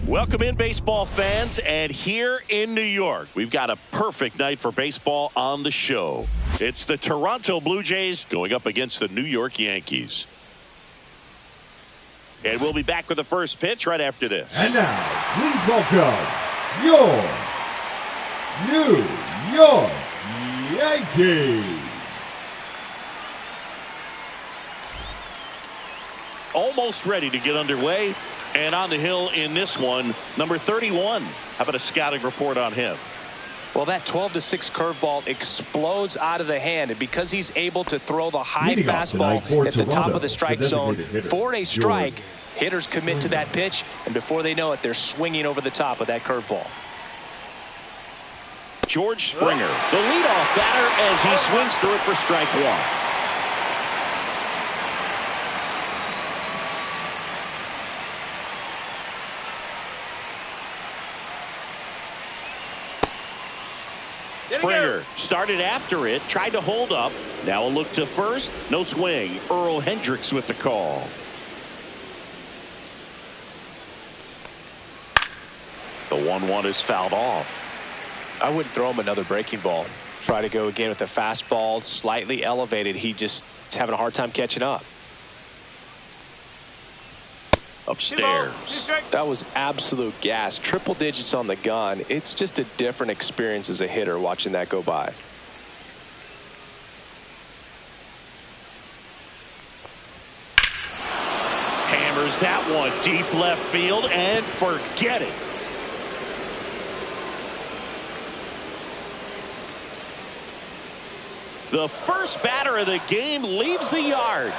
Welcome in, baseball fans, and here in New York, we've got a perfect night for baseball on the show. It's the Toronto Blue Jays going up against the New York Yankees. And we'll be back with the first pitch right after this. And now, please welcome your New York Yankees. Almost ready to get underway. And on the hill in this one, number 31. How about a scouting report on him? Well, that 12-6 curveball explodes out of the hand, and because he's able to throw the high fastball at the top of the strike zone for a strike, hitters commit to that pitch, and before they know it, they're swinging over the top of that curveball. George Springer, the leadoff batter, as he swings through it for strike one. Springer started after it, tried to hold up. Now a look to first. No swing. Earl Hendricks with the call. The 1-1 is fouled off. I wouldn't throw him another breaking ball. Try to go again with the fastball, slightly elevated. He just is having a hard time catching up. Upstairs. That was absolute gas. Triple digits on the gun. It's just a different experience as a hitter watching that go by. Hammers that one deep left field and forget it. The first batter of the game leaves the yard.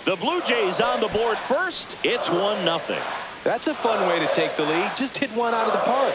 The Blue Jays on the board first. It's 1-0. That's a fun way to take the lead. Just hit one out of the park.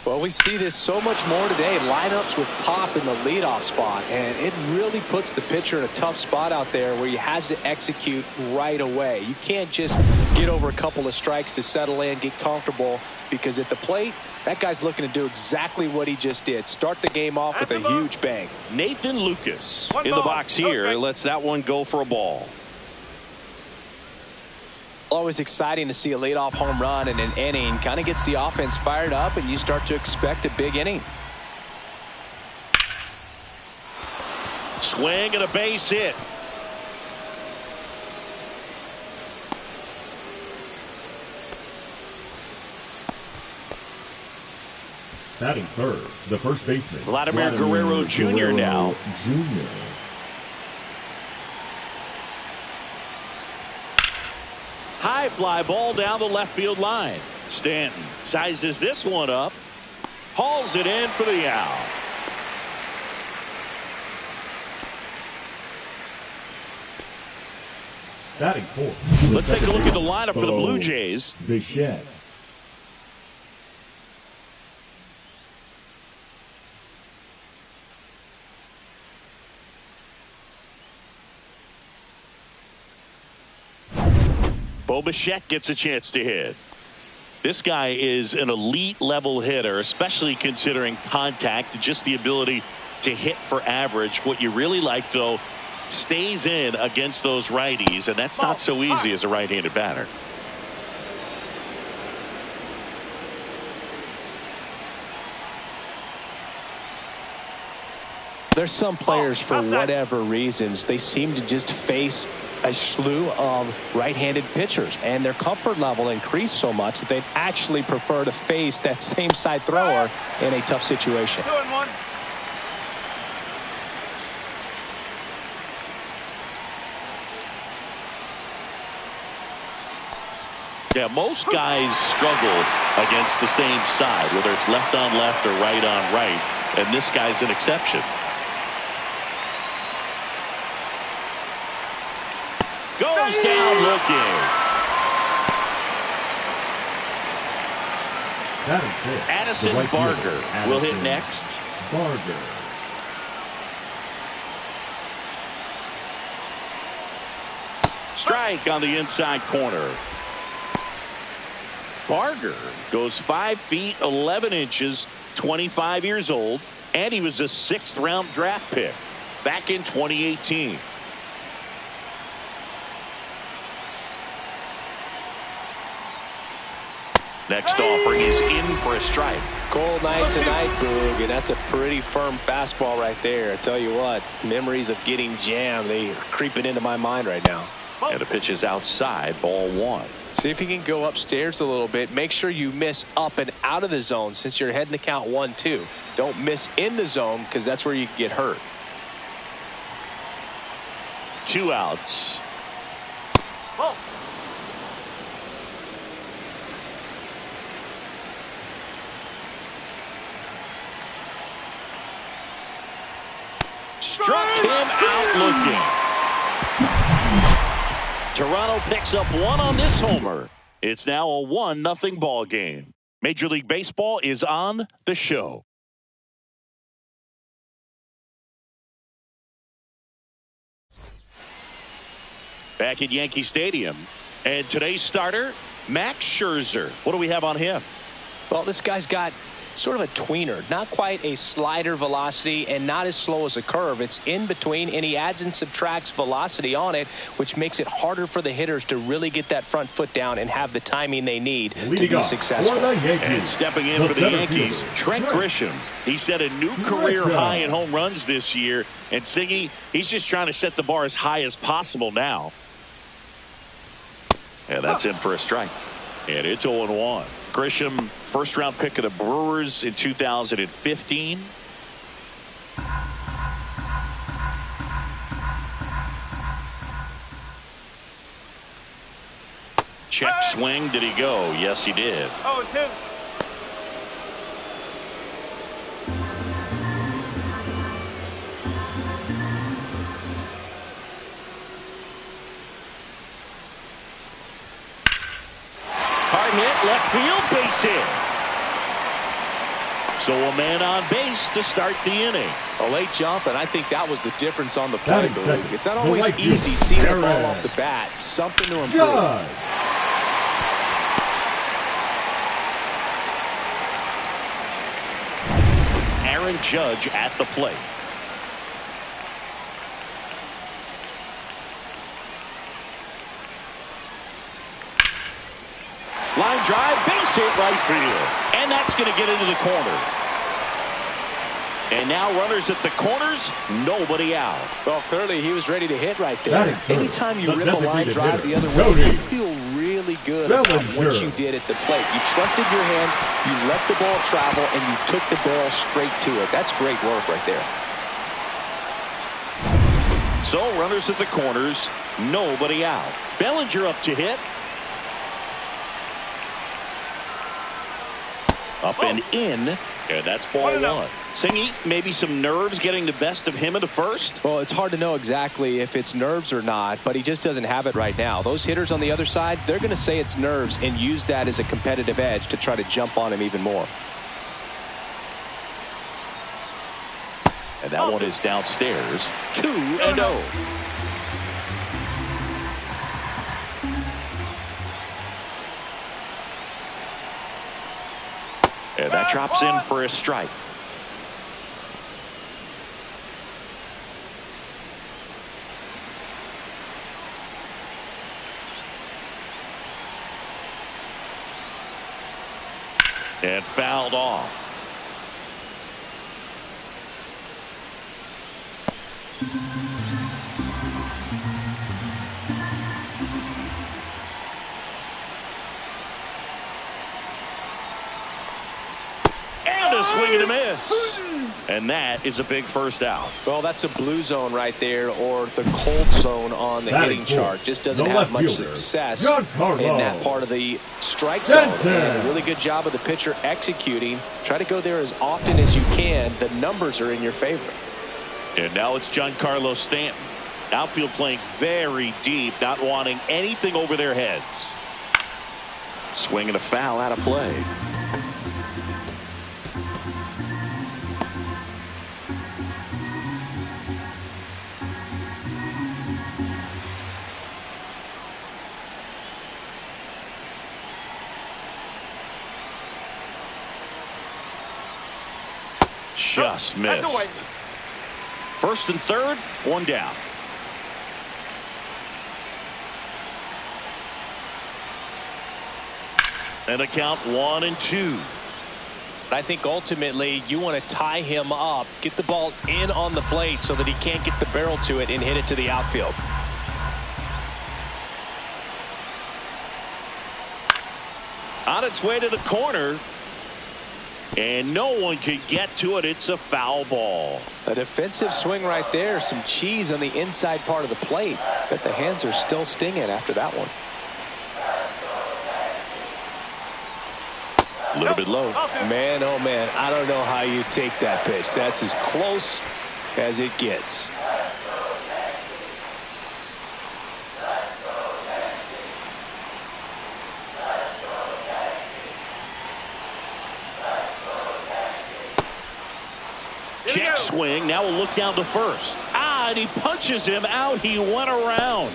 Well, we see this so much more today. Lineups with pop in the leadoff spot, and it really puts the pitcher in a tough spot out there where he has to execute right away. You can't just get over a couple of strikes to settle in, get comfortable, because at the plate, that guy's looking to do exactly what he just did. Start the game off with a huge bang. Nathan Lucas in the box here lets that one go for a ball. Always exciting to see a leadoff home run in an inning. Kind of gets the offense fired up, and you start to expect a big inning. Swing and a base hit. Batting third, the first baseman, Vladimir Guerrero Jr. now. High fly ball down the left field line. Stanton sizes this one up. Hauls it in for the out. Batting fourth. Let's take a look at the lineup for the Blue Jays. Bichette. Bo Bichette gets a chance to hit. This guy is an elite level hitter, especially considering contact and just the ability to hit for average. What you really like, though, stays in against those righties, and that's not so easy as a right-handed batter. There's some players, for whatever reasons, they seem to just face a slew of right-handed pitchers, and their comfort level increased so much that they'd actually prefer to face that same side thrower in a tough situation. Yeah, most guys struggle against the same side, whether it's left on left or right on right, and this guy's an exception. Goes down looking. Addison Barger will hit next. Barger. Strike on the inside corner. Barger goes 5 feet 11 inches, 25 years old. And he was a 6th-round draft pick back in 2018. Next offering is in for a strike. Cold night tonight, Boog, and that's a pretty firm fastball right there. I tell you what, memories of getting jammed, they are creeping into my mind right now. And the pitch is outside, ball 1. See if you can go upstairs a little bit. Make sure you miss up and out of the zone since you're heading to count 1-2. Don't miss in the zone because that's where you can get hurt. 2 outs. Struck him out looking. Toronto picks up 1 on this homer. It's now a 1-0 ball game. Major League Baseball is on the show. Back at Yankee Stadium. And today's starter, Max Scherzer. What do we have on him? Well, this guy's got sort of a tweener, not quite a slider velocity and not as slow as a curve. It's in between, and he adds and subtracts velocity on it, which makes it harder for the hitters to really get that front foot down and have the timing they need to be successful. And stepping in for the Yankees, Trent Grisham. He set a new career high in home runs this year, and Siggy, he's just trying to set the bar as high as possible now. And that's in for a strike. And it's 0-1. Grisham, first-round pick of the Brewers in 2015. Check swing. Did he go? Yes, he did. 0-2. Hard hit, left field, base hit. So a man on base to start the inning. A late jump, and I think that was the difference on the play. It's not always easy seeing the ball off the bat. Something to improve. Aaron Judge at the plate. Line drive, base hit right field. And that's going to get into the corner. And now runners at the corners, nobody out. Well, clearly he was ready to hit right there. Anytime you rip a line drive the other way, you feel really good about what you did at the plate. You trusted your hands, you let the ball travel, and you took the ball straight to it. That's great work right there. So runners at the corners, nobody out. Bellinger up to hit. Up and in, and that's ball 1. Singy, maybe some nerves getting the best of him in the first? Well, it's hard to know exactly if it's nerves or not, but he just doesn't have it right now. Those hitters on the other side, they're going to say it's nerves and use that as a competitive edge to try to jump on him even more. And that one is downstairs. 2-0. And that drops in for a strike. And fouled off. A swing and a miss. And that is a big first out. Well, that's a blue zone right there, or the cold zone on the hitting chart. Just doesn't have much success in that part of the strike zone. And a really good job of the pitcher executing. Try to go there as often as you can. The numbers are in your favor. And now it's Giancarlo Stanton. Outfield playing very deep, not wanting anything over their heads. Swing and a foul out of play. Shot. Just missed. First and third, one down. And a count 1-2. I think ultimately you want to tie him up, get the ball in on the plate so that he can't get the barrel to it and hit it to the outfield. On its way to the corner. And no one can get to it. It's a foul ball. A defensive swing right there. Some cheese on the inside part of the plate. But the hands are still stinging after that one. A little bit low. Man, oh man, I don't know how you take that pitch. That's as close as it gets. Check swing. Now we'll look down to first. And he punches him out. He went around.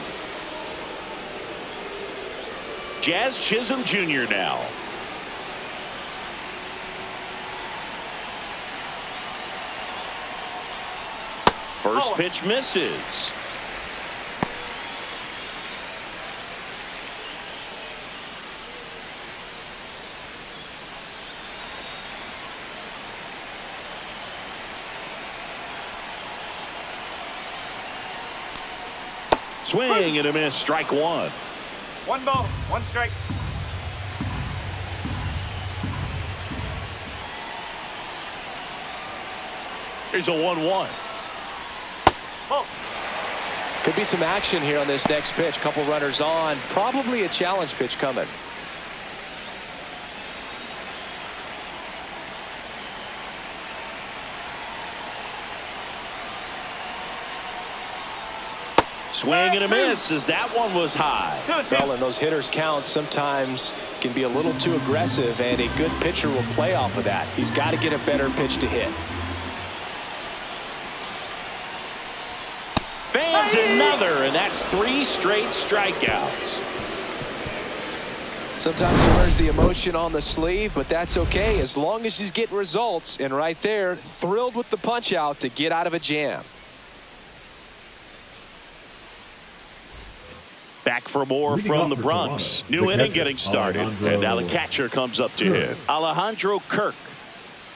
Jazz Chisholm Jr. now. First pitch misses. Swing and a miss. Strike one. 1 ball, 1 strike. Here's a 1-1. Could be some action here on this next pitch. Couple runners on. Probably a challenge pitch coming. Swing and a miss as that one was high. Well, and those hitters count sometimes can be a little too aggressive, and a good pitcher will play off of that. He's got to get a better pitch to hit. Fans another, and that's 3 straight strikeouts. Sometimes he wears the emotion on the sleeve, but that's okay as long as he's getting results. And right there, thrilled with the punch out to get out of a jam. Back for more from the Bronx. New inning getting started. And now the catcher comes up to hit. Alejandro Kirk.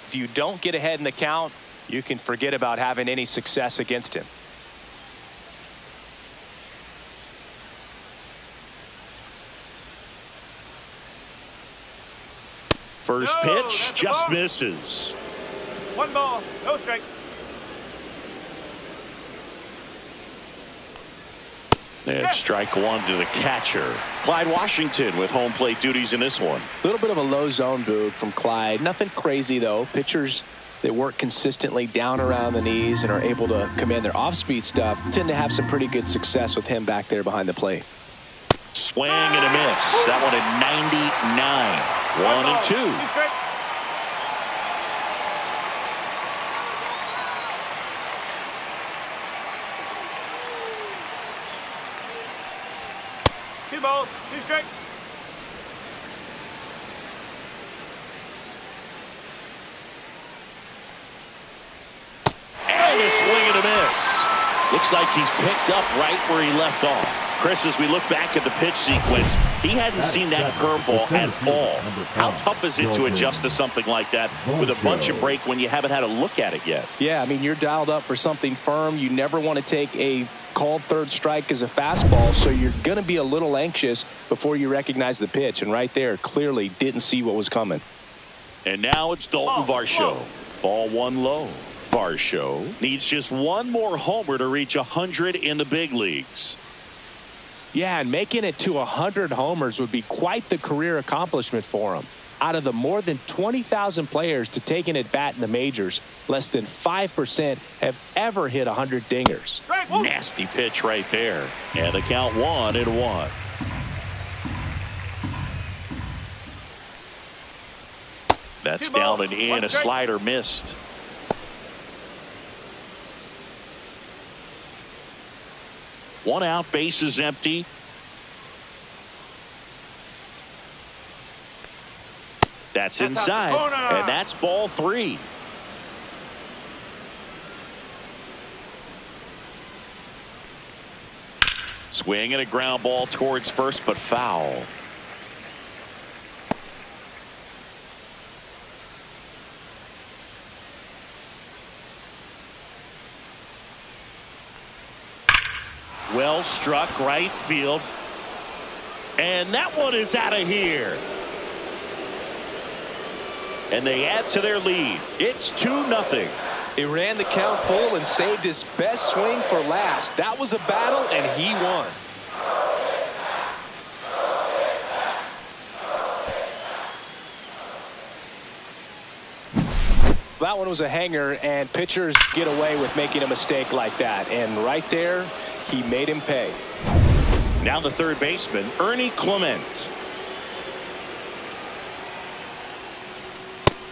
If you don't get ahead in the count, you can forget about having any success against him. First pitch just misses. 1 ball, no strike. And strike one to the catcher. Clyde Washington with home plate duties in this one. A little bit of a low zone boot from Clyde. Nothing crazy, though. Pitchers that work consistently down around the knees and are able to command their off-speed stuff tend to have some pretty good success with him back there behind the plate. Swing and a miss. That one at 99. 1-2. 2 balls, 2 strikes. And a swing and a miss. Looks like he's picked up right where he left off. Chris, as we look back at the pitch sequence, he hadn't seen that curveball at all. How tough is it to adjust to something like that with a bunch of break when you haven't had a look at it yet? Yeah, I mean, you're dialed up for something firm. You never want to take a called third strike as a fastball, so you're going to be a little anxious before you recognize the pitch. And right there, clearly didn't see what was coming. And now it's Dalton Varsho. Ball one low. Varsho needs just one more homer to reach 100 in the big leagues. Yeah, and making it to 100 homers would be quite the career accomplishment for him. Out of the more than 20,000 players to take an at-bat in the majors, less than 5% have ever hit 100 dingers. Nasty pitch right there. And the count 1-1. That's down and in. A slider missed. One out, bases empty. That's inside, and that's ball 3. Swing and a ground ball towards first, but foul. Well struck right field. And that one is out of here. And they add to their lead. It's 2-0. He ran the count full and saved his best swing for last. That was a battle, and he won. That one was a hanger, and pitchers get away with making a mistake like that. And right there, he made him pay. Now the third baseman, Ernie Clement.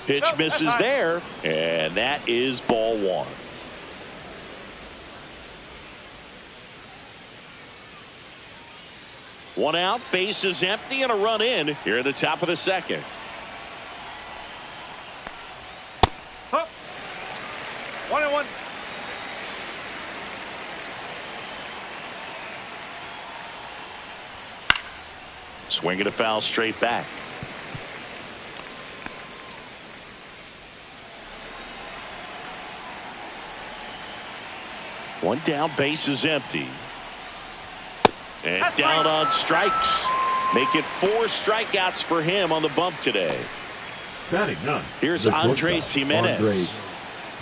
Pitch misses there, and that is ball one. One out, base is empty, and a run in here at the top of the second. Huh. 1-1. Swing and a foul straight back. One down, base is empty. And That's down right. on strikes. Make it 4 strikeouts for him on the bump today. Batting ninth. Here's the Andres shortstop, Jimenez. Andres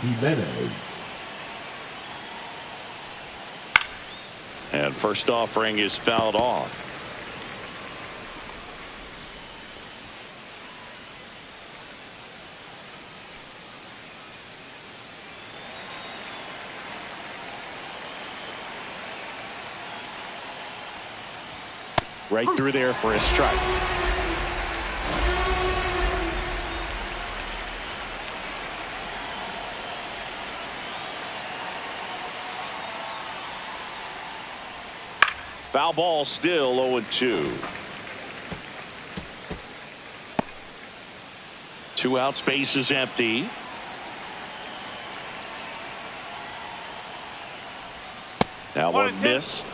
Jimenez. And first offering is fouled off. Right through there for a strike. Foul ball, still 0-2. 2 outs, base is empty. That one 1-10. missed.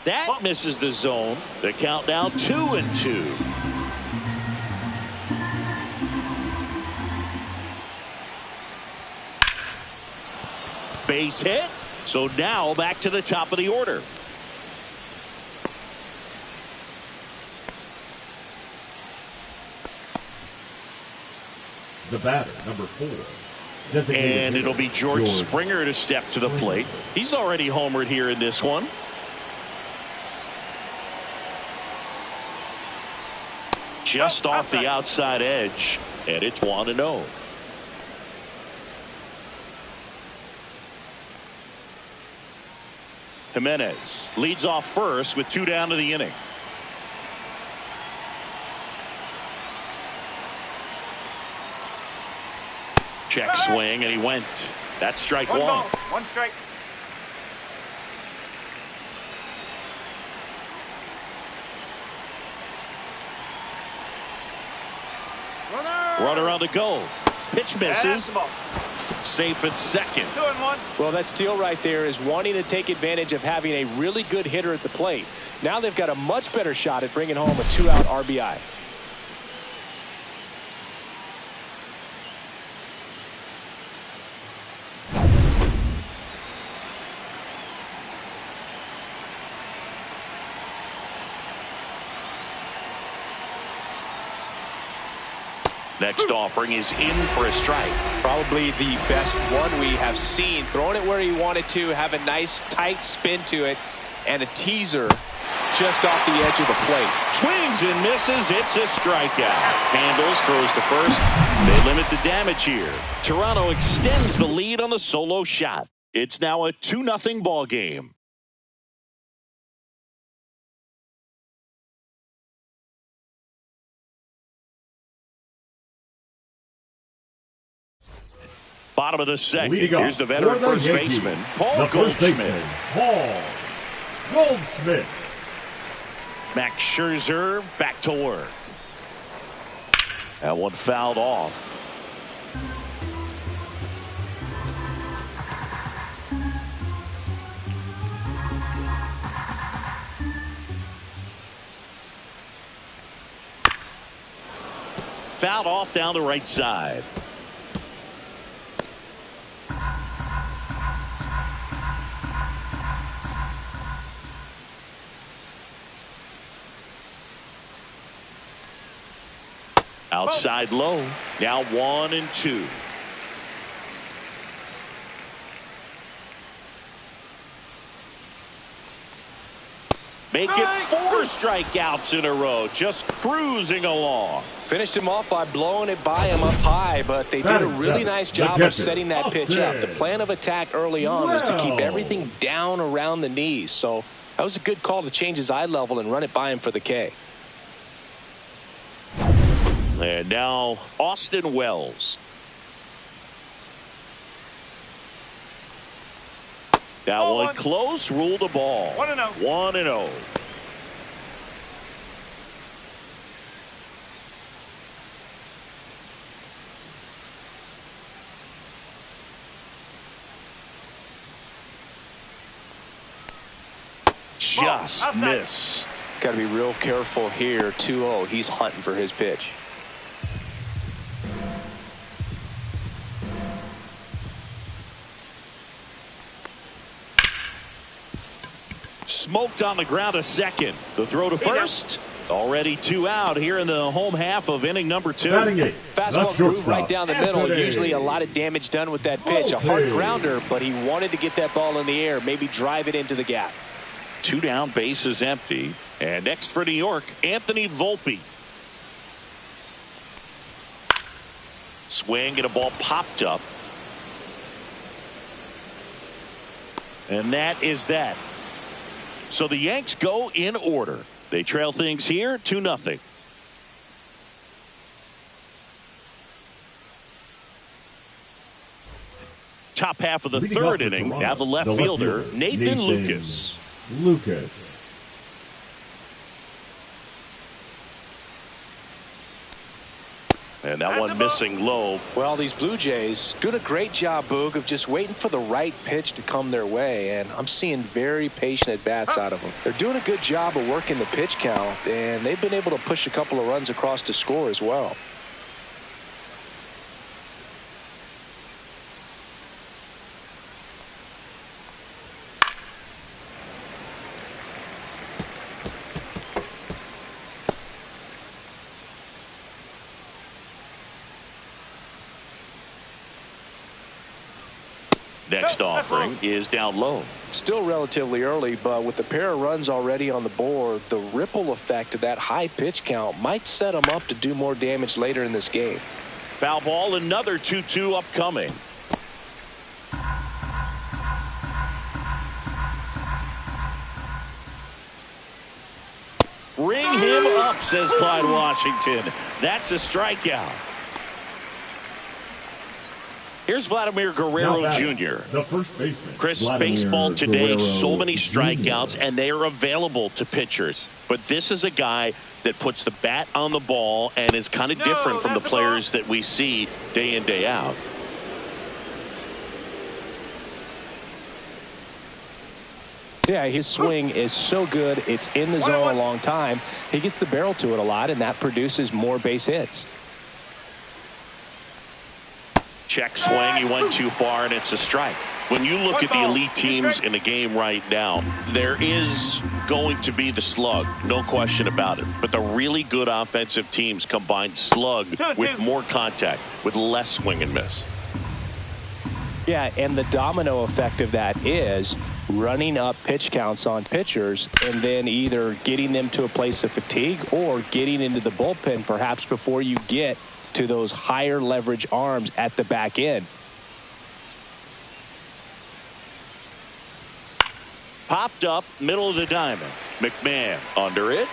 That misses the zone. The count now 2-2. Base hit. So now back to the top of the order. The batter, number 4. Designated And hitter, it'll be George Springer to step to the plate. He's already homered here in this one. Just off the outside edge, and it's 1-0. Jimenez leads off first with 2 down to the inning. Check swing, and he went. That's strike 1 one. ball, 1 strike. Runner on the go. Pitch That's misses. the ball. Safe at second. 2-1. Well, that steal right there is wanting to take advantage of having a really good hitter at the plate. Now they've got a much better shot at bringing home a 2-out RBI. Next offering is in for a strike. Probably the best one we have seen. Throwing it where he wanted to, have a nice tight spin to it, and a teaser just off the edge of the plate. Swings and misses. It's a strikeout. Handles, throws to first. They limit the damage here. Toronto extends the lead on the solo shot. It's now a 2-0 ball game. Bottom of the second. Leading Here's off the veteran for the first Yankees, baseman, Paul the first Goldschmidt. baseman, Paul Goldschmidt. Max Scherzer back to work. That one fouled off. Fouled off down the right side. Outside low. Now 1-2. Make it 4 strikeouts in a row. Just cruising along. Finished him off by blowing it by him up high, but they did a really nice job of setting that pitch up. The plan of attack early on was to keep everything down around the knees. So that was a good call to change his eye level and run it by him for the K. And now Austin Wells. That one close, ruled the ball. 1-0. 1-0. Just missed. Got to be real careful here. 2-0. He's hunting for his pitch. Smoked on the ground to second. The throw to first. Already 2 out here in the home half of inning number 2. Fastball groove right down the middle. Usually a lot of damage done with that pitch. A hard grounder, but he wanted to get that ball in the air. Maybe drive it into the gap. 2 down, base is empty. And next for New York, Anthony Volpe. Swing and a ball popped up. And that is that. So the Yanks go in order. They trail things here 2-0. Top half of the third inning. Now the left fielder, Nathan Lucas. And that one missing low. Well, these Blue Jays doing a great job, Boog, of just waiting for the right pitch to come their way. And I'm seeing very patient at-bats out of them. They're doing a good job of working the pitch count, and they've been able to push a couple of runs across to score as well. Next offering is down low. Still relatively early, but with the pair of runs already on the board, the ripple effect of that high pitch count might set them up to do more damage later in this game. Foul ball, another 2-2 upcoming. Ring him up, says Clyde Washington. That's a strikeout. Here's Vladimir Guerrero Jr. The first baseman. Chris, baseball today, so many strikeouts, and they are available to pitchers. But this is a guy that puts the bat on the ball and is kind of different from the players that we see day in, day out. Yeah, his swing is so good. It's in the zone a long time. He gets the barrel to it a lot, and that produces more base hits. Check swing. He went too far, and it's a strike. When you look at the elite teams in the game right now, there is going to be the slug, no question about it. But the really good offensive teams combine slug with more contact, with less swing and miss. Yeah, and the domino effect of that is running up pitch counts on pitchers and then either getting them to a place of fatigue or getting into the bullpen perhaps before you get to those higher leverage arms at the back end. Popped up, middle of the diamond. McMahon under it.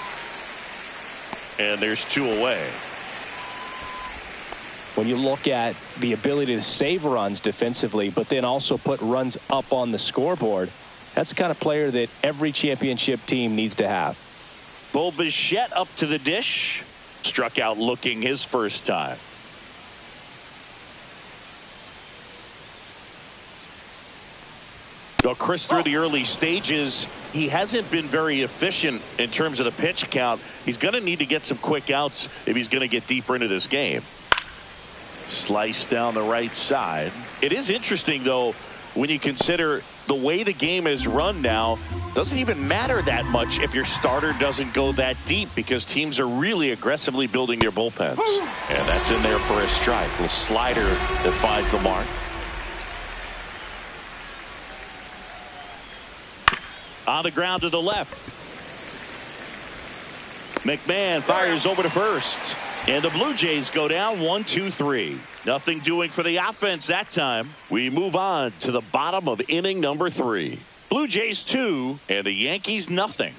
And there's 2 away. When you look at the ability to save runs defensively, but then also put runs up on the scoreboard, that's the kind of player that every championship team needs to have. Bo Bichette up to the dish. Struck out looking his first time. Well, Chris, through the early stages, he hasn't been very efficient in terms of the pitch count. He's going to need to get some quick outs if he's going to get deeper into this game. Slice down the right side. It is interesting, though, when you consider the way the game is run now. Doesn't even matter that much if your starter doesn't go that deep, because teams are really aggressively building their bullpens. And that's in there for a strike. Little slider that finds the mark. On the ground to the left. McMahon fires over to first. And the Blue Jays go down 1-2-3. Nothing doing for the offense that time. We move on to the bottom of inning number 3. Blue Jays 2 and the Yankees nothing.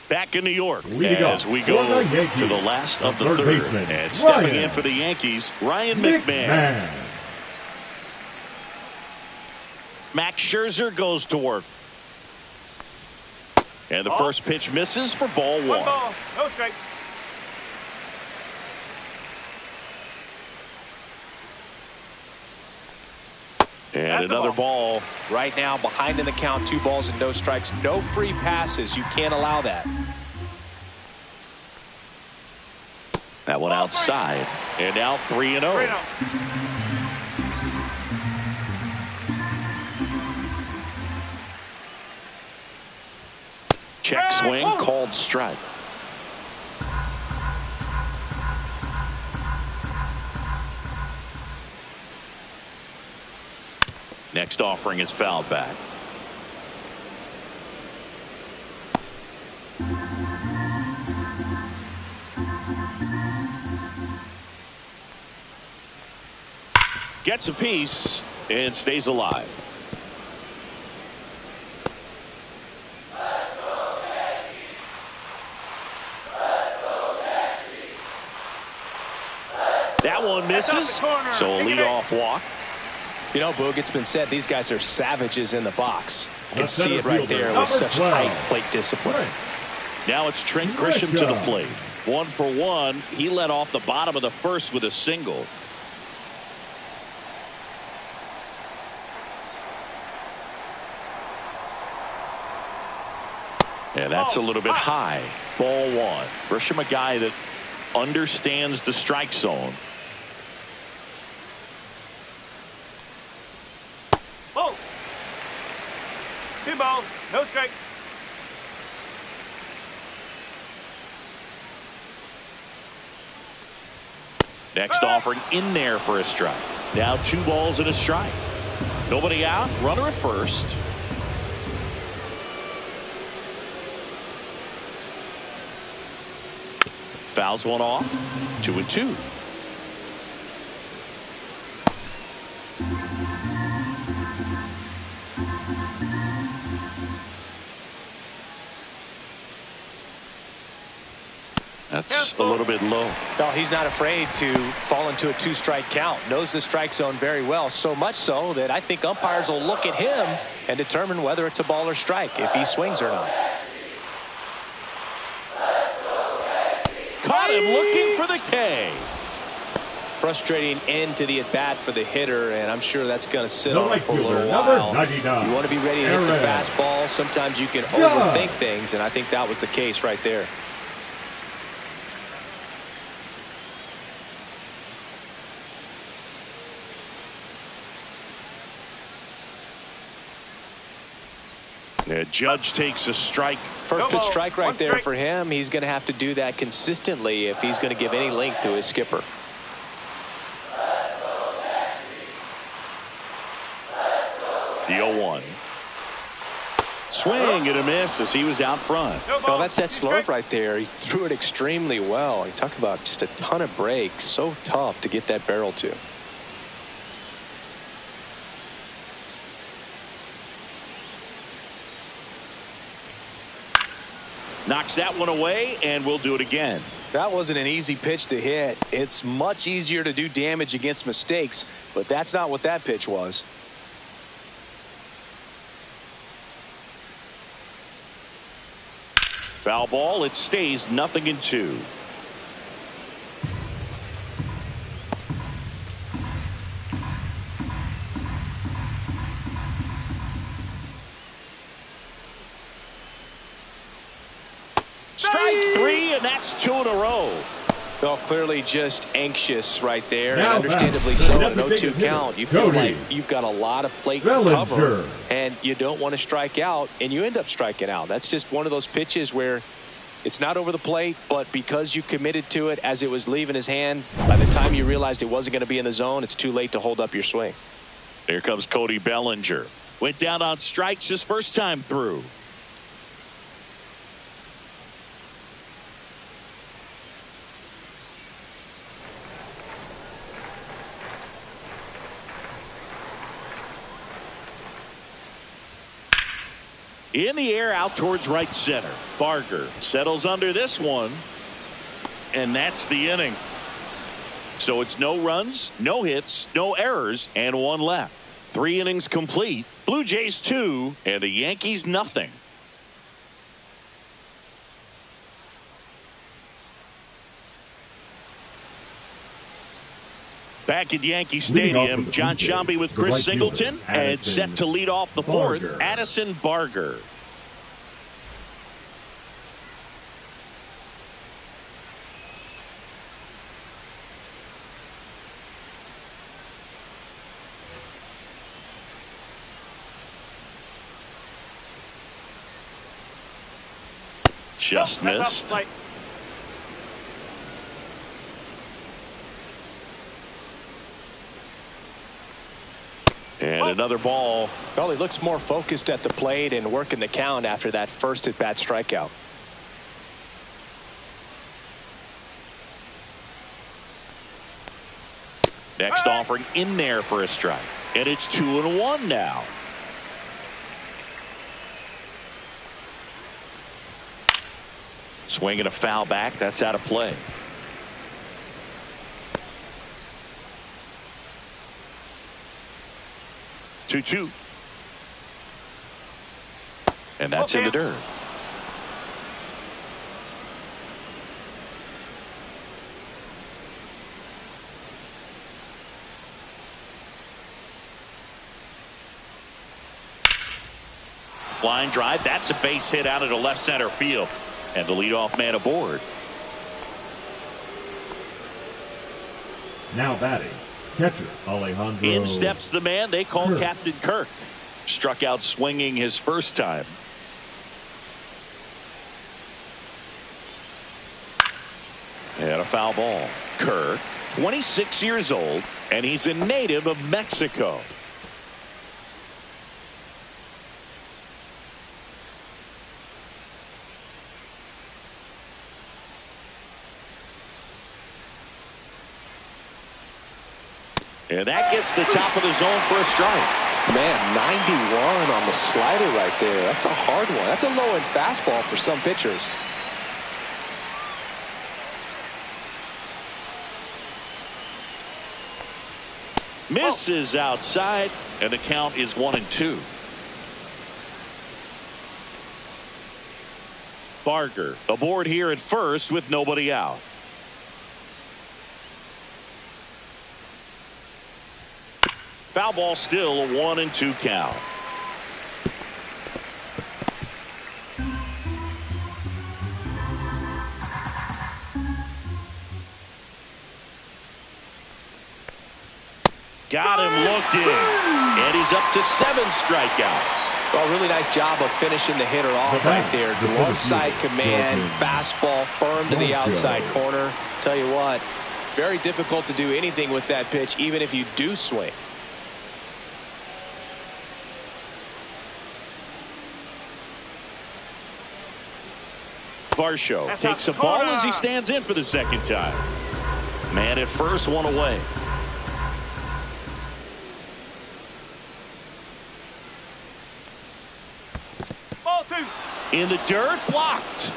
Back in New York as we go to the last of the third. And stepping in for the Yankees, Ryan McMahon. Max Scherzer goes to work. And the first pitch misses for ball 1. 1 ball, no strike. And That's another ball. Right now, behind in the count, 2 balls and no strikes. No free passes. You can't allow that. That one outside. And now 3-0. 3-0. Check swing, called strike. Next offering is fouled back. Gets a piece and stays alive. That one misses, so a leadoff walk. You know, Boog, it's been said these guys are savages in the box. You can see it right there with such tight plate discipline. Now it's Trent Grisham to the plate. 1 for 1. He led off the bottom of the first with a single. And that's a little bit high. Ball 1. Grisham, a guy that understands the strike zone. Ball. 2 balls, no strike. Next offering in there for a strike. Now 2 balls and a strike. Nobody out. Runner at first. Fouls one off. 2-2. That's a little bit low. No, he's not afraid to fall into a 2-strike count. Knows the strike zone very well. So much so that I think umpires will look at him and determine whether it's a ball or strike, if he swings or not. Caught him looking for the K. Frustrating end to the at-bat for the hitter, and I'm sure that's going to sit on him for a little while. You want to be ready to hit the fastball. Sometimes you can overthink things, and I think that was the case right there. The Judge takes a strike. First pitch strike right there for him. He's going to have to do that consistently if he's going to give any length to his skipper. The 0-1. Swing and a miss as he was out front. Oh, that's that slurve right there. He threw it extremely well. You talk about just a ton of breaks. So tough to get that barrel to. Knocks that one away, and we'll do it again. That wasn't an easy pitch to hit. It's much easier to do damage against mistakes, but that's not what that pitch was. Foul ball. It stays 0-2. Strike 3, and that's 2 in a row. Well, clearly just anxious right there, Now and understandably back, so. the An 0-2 designated count. hitter, You feel Cody like you've got a lot of plate to Bellinger. cover, and you don't want to strike out, and you end up striking out. That's just one of those pitches where it's not over the plate, but because you committed to it as it was leaving his hand, by the time you realized it wasn't going to be in the zone, it's too late to hold up your swing. Here comes Cody Bellinger. Went down on strikes his first time through. In the air, out towards right center. Barger settles under this one, and that's the inning. So it's no runs, no hits, no errors, and 1 left. 3 innings complete. Blue Jays 2, and the Yankees nothing. Back at Yankee Stadium, John Shambi with Chris Singleton, and set to lead off the 4th, Addison Barger. Just missed. And another ball. Well, he looks more focused at the plate and working the count after that first at-bat strikeout. Next offering in there for a strike. And it's 2-1 now. Swinging a foul back. That's out of play. Two. And that's in the dirt. Line drive. That's a base hit out into left center field. And the leadoff man aboard. Now batting, catcher Alejandro. In steps the man they call Kirk. Captain Kirk. Struck out swinging his first time. And a foul ball. Kirk, 26 years old, and he's a native of Mexico. And that gets the top of the zone for a strike. Man, 91 on the slider right there. That's a hard one. That's a low-end fastball for some pitchers. Misses outside, and the count is 1-2. Barger aboard here at first with nobody out. Foul ball, still a 1-2 count. Got him looking, and he's up to 7 strikeouts. Well, really nice job of finishing the hitter off right there. Glove side command, fastball firm to the outside corner. Tell you what, very difficult to do anything with that pitch, even if you do swing. Varsho takes a ball as he stands in for the second time. Man at first, 1 away. Ball 2. In the dirt, blocked.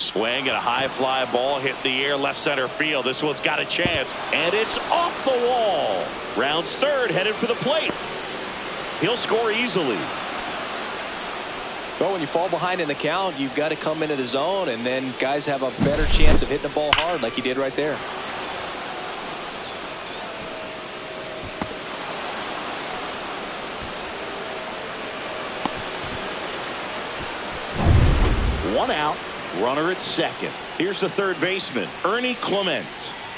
Swing and a high fly ball hit in the air left center field. This one's got a chance, and it's off the wall. Rounds third, headed for the plate. He'll score easily. Well, when you fall behind in the count, you've got to come into the zone, and then guys have a better chance of hitting the ball hard like he did right there. One out, runner at second. Here's the third baseman, Ernie Clement.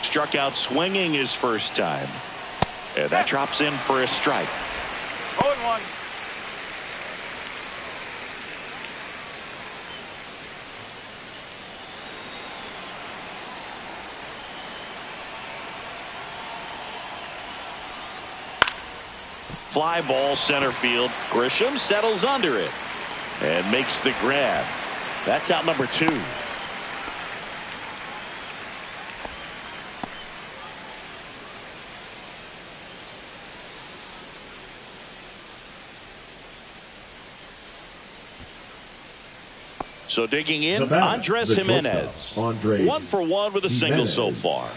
Struck out swinging his first time. And that drops in for a strike. 0-1. Fly ball center field. Grisham settles under it and makes the grab. That's out number 2. So digging in, Andres Jimenez. 1 for 1 with a single so far.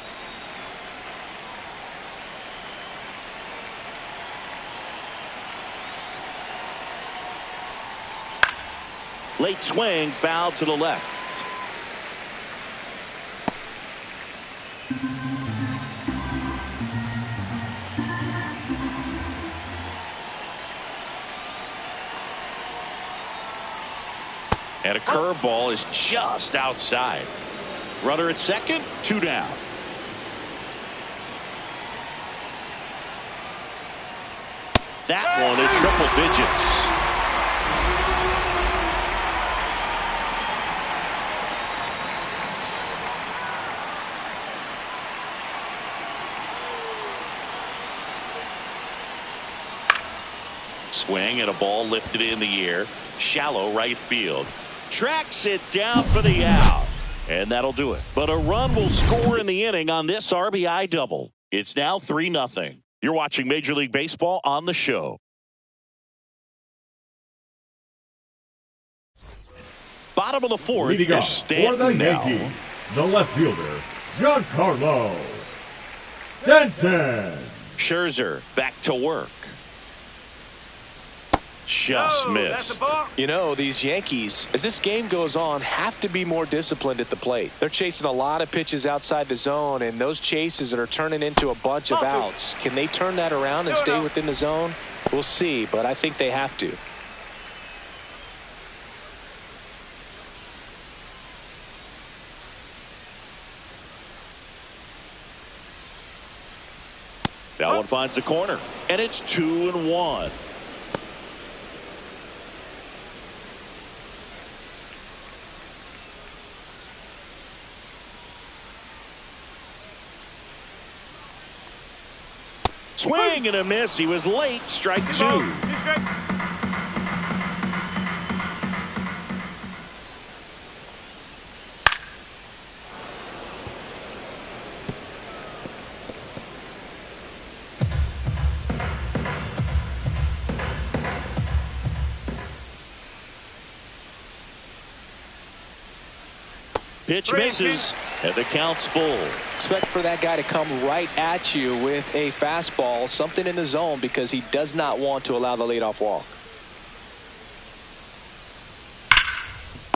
Late swing, foul to the left. And a curveball is just outside. Runner at second, 2 down. That one at triple digits. Swing and a ball lifted in the air. Shallow right field. Tracks it down for the out. And that'll do it. But a run will score in the inning on this RBI double. It's now 3-0. You're watching Major League Baseball on the show. Bottom of the fourth. Leading off for the Yankees, the left fielder, Giancarlo Stanton. Scherzer back to work. Just missed. You know, these Yankees, as this game goes on, have to be more disciplined at the plate. They're chasing a lot of pitches outside the zone, and those chases that are turning into a bunch of outs. Can they turn that around and stay within the zone? We'll see, but I think they have to. That one finds the corner, and it's 2-1. Swing and a miss. He was late. Strike 2. Pitch misses, and the count's full. Expect for that guy to come right at you with a fastball, something in the zone, because he does not want to allow the leadoff walk.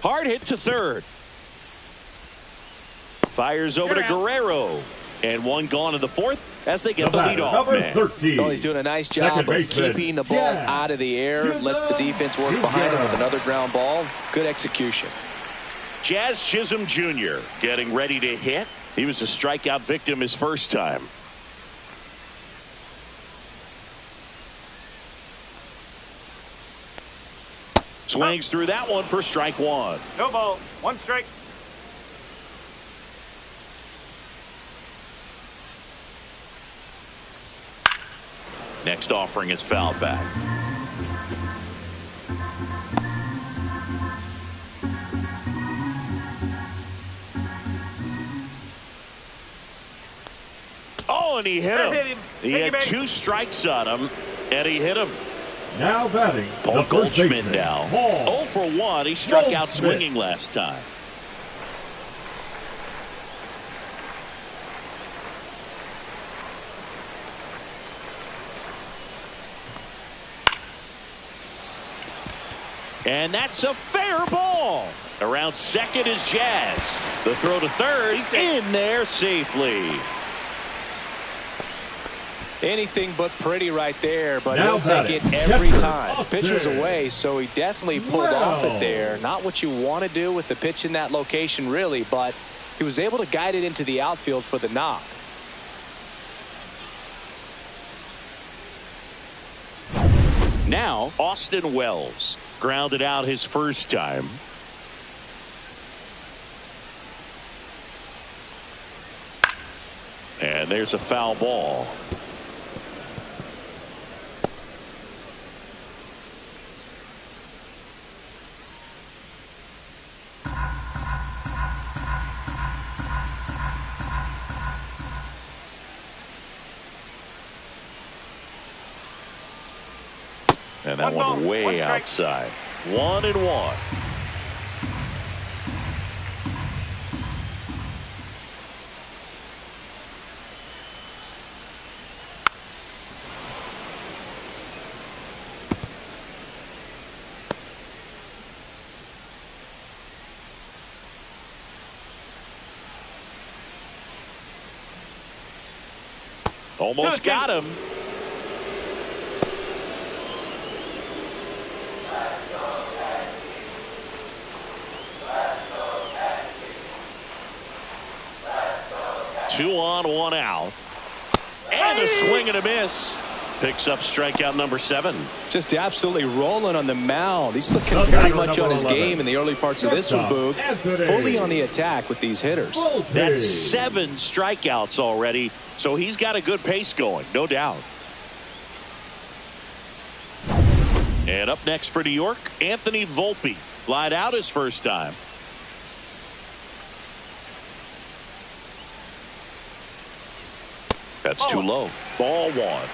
Hard hit to third. Fires over to Guerrero. And one gone in the fourth as they get the leadoff man. Well, he's doing a nice job of keeping the ball out of the air. Lets the defense work behind him with another ground ball. Good execution. Jazz Chisholm Jr. getting ready to hit. He was a strikeout victim his first time. Swings through that one for strike 1. No ball. 1 strike. Next offering is fouled back. Oh, and he hit him. He had 2 strikes on him, and he hit him. Now batting, Paul Goldschmidt now. 0 for 1. He struck out swinging last time. And that's a fair ball. Around second is Jazz. The throw to third. In there safely. Anything but pretty right there, but Now he'll take it every time. The pitcher's away, so he definitely pulled off it there. Not what you want to do with the pitch in that location, really, but he was able to guide it into the outfield for the knock. Now, Austin Wells grounded out his first time. And there's a foul ball. And that one way outside. 1-1. Almost got him. Two on, one out. And a swing and a miss. Picks up strikeout number 7. Just absolutely rolling on the mound. He's looking very much on his game in the early parts of this one, Boog. Fully on the attack with these hitters. That's 7 strikeouts already, so he's got a good pace going, no doubt. And up next for New York, Anthony Volpe. Flied out his first time. That's too low. Ball 1.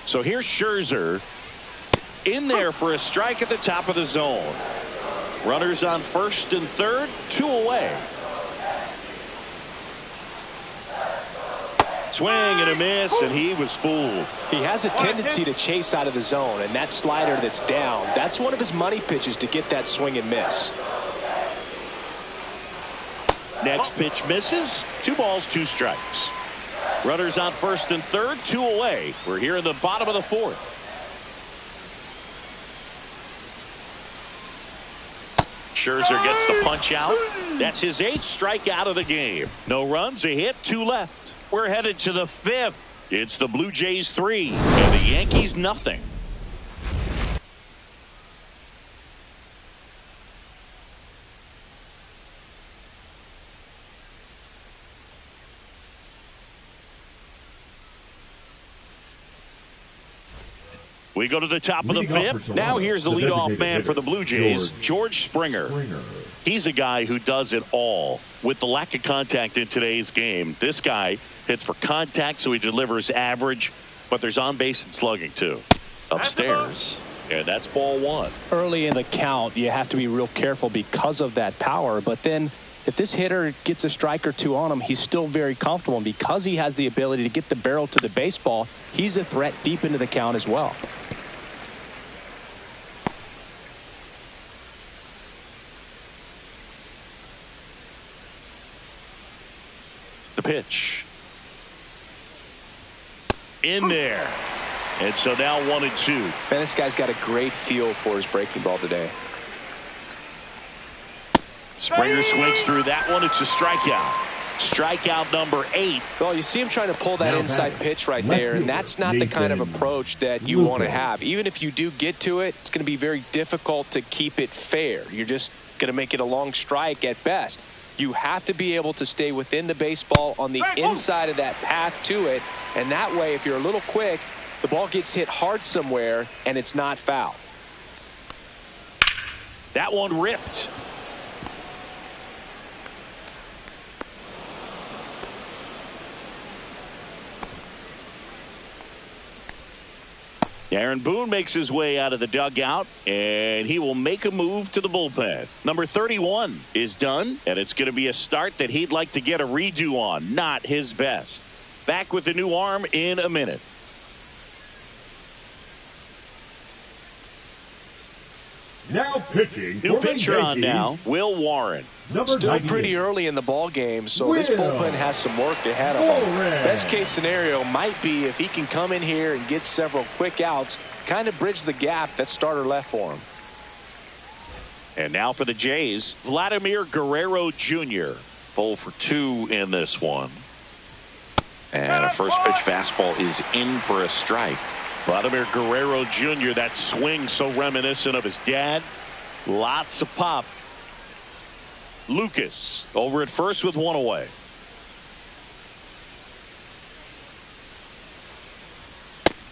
So here's Scherzer in there for a strike at the top of the zone. Runners on first and third, 2 away. Swing and a miss, and he was fooled. He has a tendency to chase out of the zone, and that slider that's down, that's one of his money pitches to get that swing and miss. Next pitch misses. 2 balls, 2 strikes. Runners on first and third, 2 away. We're here in the bottom of the 4th. Scherzer gets the punch out. That's his 8th strikeout of the game. No runs, a hit, 2 left. We're headed to the 5th. It's the Blue Jays 3 and the Yankees nothing. We go to the top of the 5th. Now here's the leadoff man for the Blue Jays, George Springer. He's a guy who does it all. With the lack of contact in today's game, this guy hits for contact, so he delivers average, but there's on base and slugging too. Upstairs, and that's ball 1. Early in the count, you have to be real careful because of that power, but then if this hitter gets a strike or 2 on him, he's still very comfortable, and because he has the ability to get the barrel to the baseball, he's a threat deep into the count as well. The pitch. In there. And so now 1-2. Man, this guy's got a great feel for his breaking ball today. Springer swings through that one. It's a strikeout. Strikeout number 8. Well, you see him trying to pull that inside pitch right there, and that's not the kind of approach that you want to have. Even if you do get to it, it's going to be very difficult to keep it fair. You're just going to make it a long strike at best. You have to be able to stay within the baseball on the inside of that path to it, and that way, if you're a little quick, the ball gets hit hard somewhere, and it's not foul. That one ripped. Aaron Boone makes his way out of the dugout, and he will make a move to the bullpen. Number 31 is done, and it's going to be a start that he'd like to get a redo on. Not his best. Back with the new arm in a minute. Now pitching. New pitcher on now, Will Warren. Still pretty early in the ball game, so this bullpen has some work ahead of him. Best case scenario might be if he can come in here and get several quick outs, kind of bridge the gap that starter left for him. And now for the Jays, Vladimir Guerrero Jr. 0 for 2 in this one. And a first pitch fastball is in for a strike. Vladimir Guerrero Jr., that swing so reminiscent of his dad. Lots of pop. Lucas over at first with one away.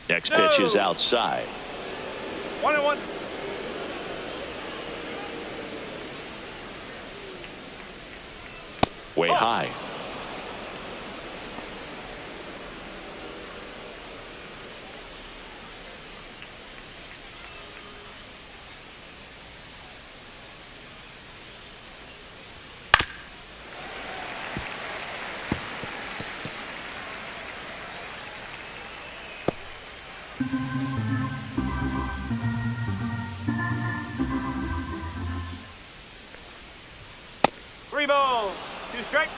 Next pitch is outside. 1-1. Way high. Three balls, 2 strikes.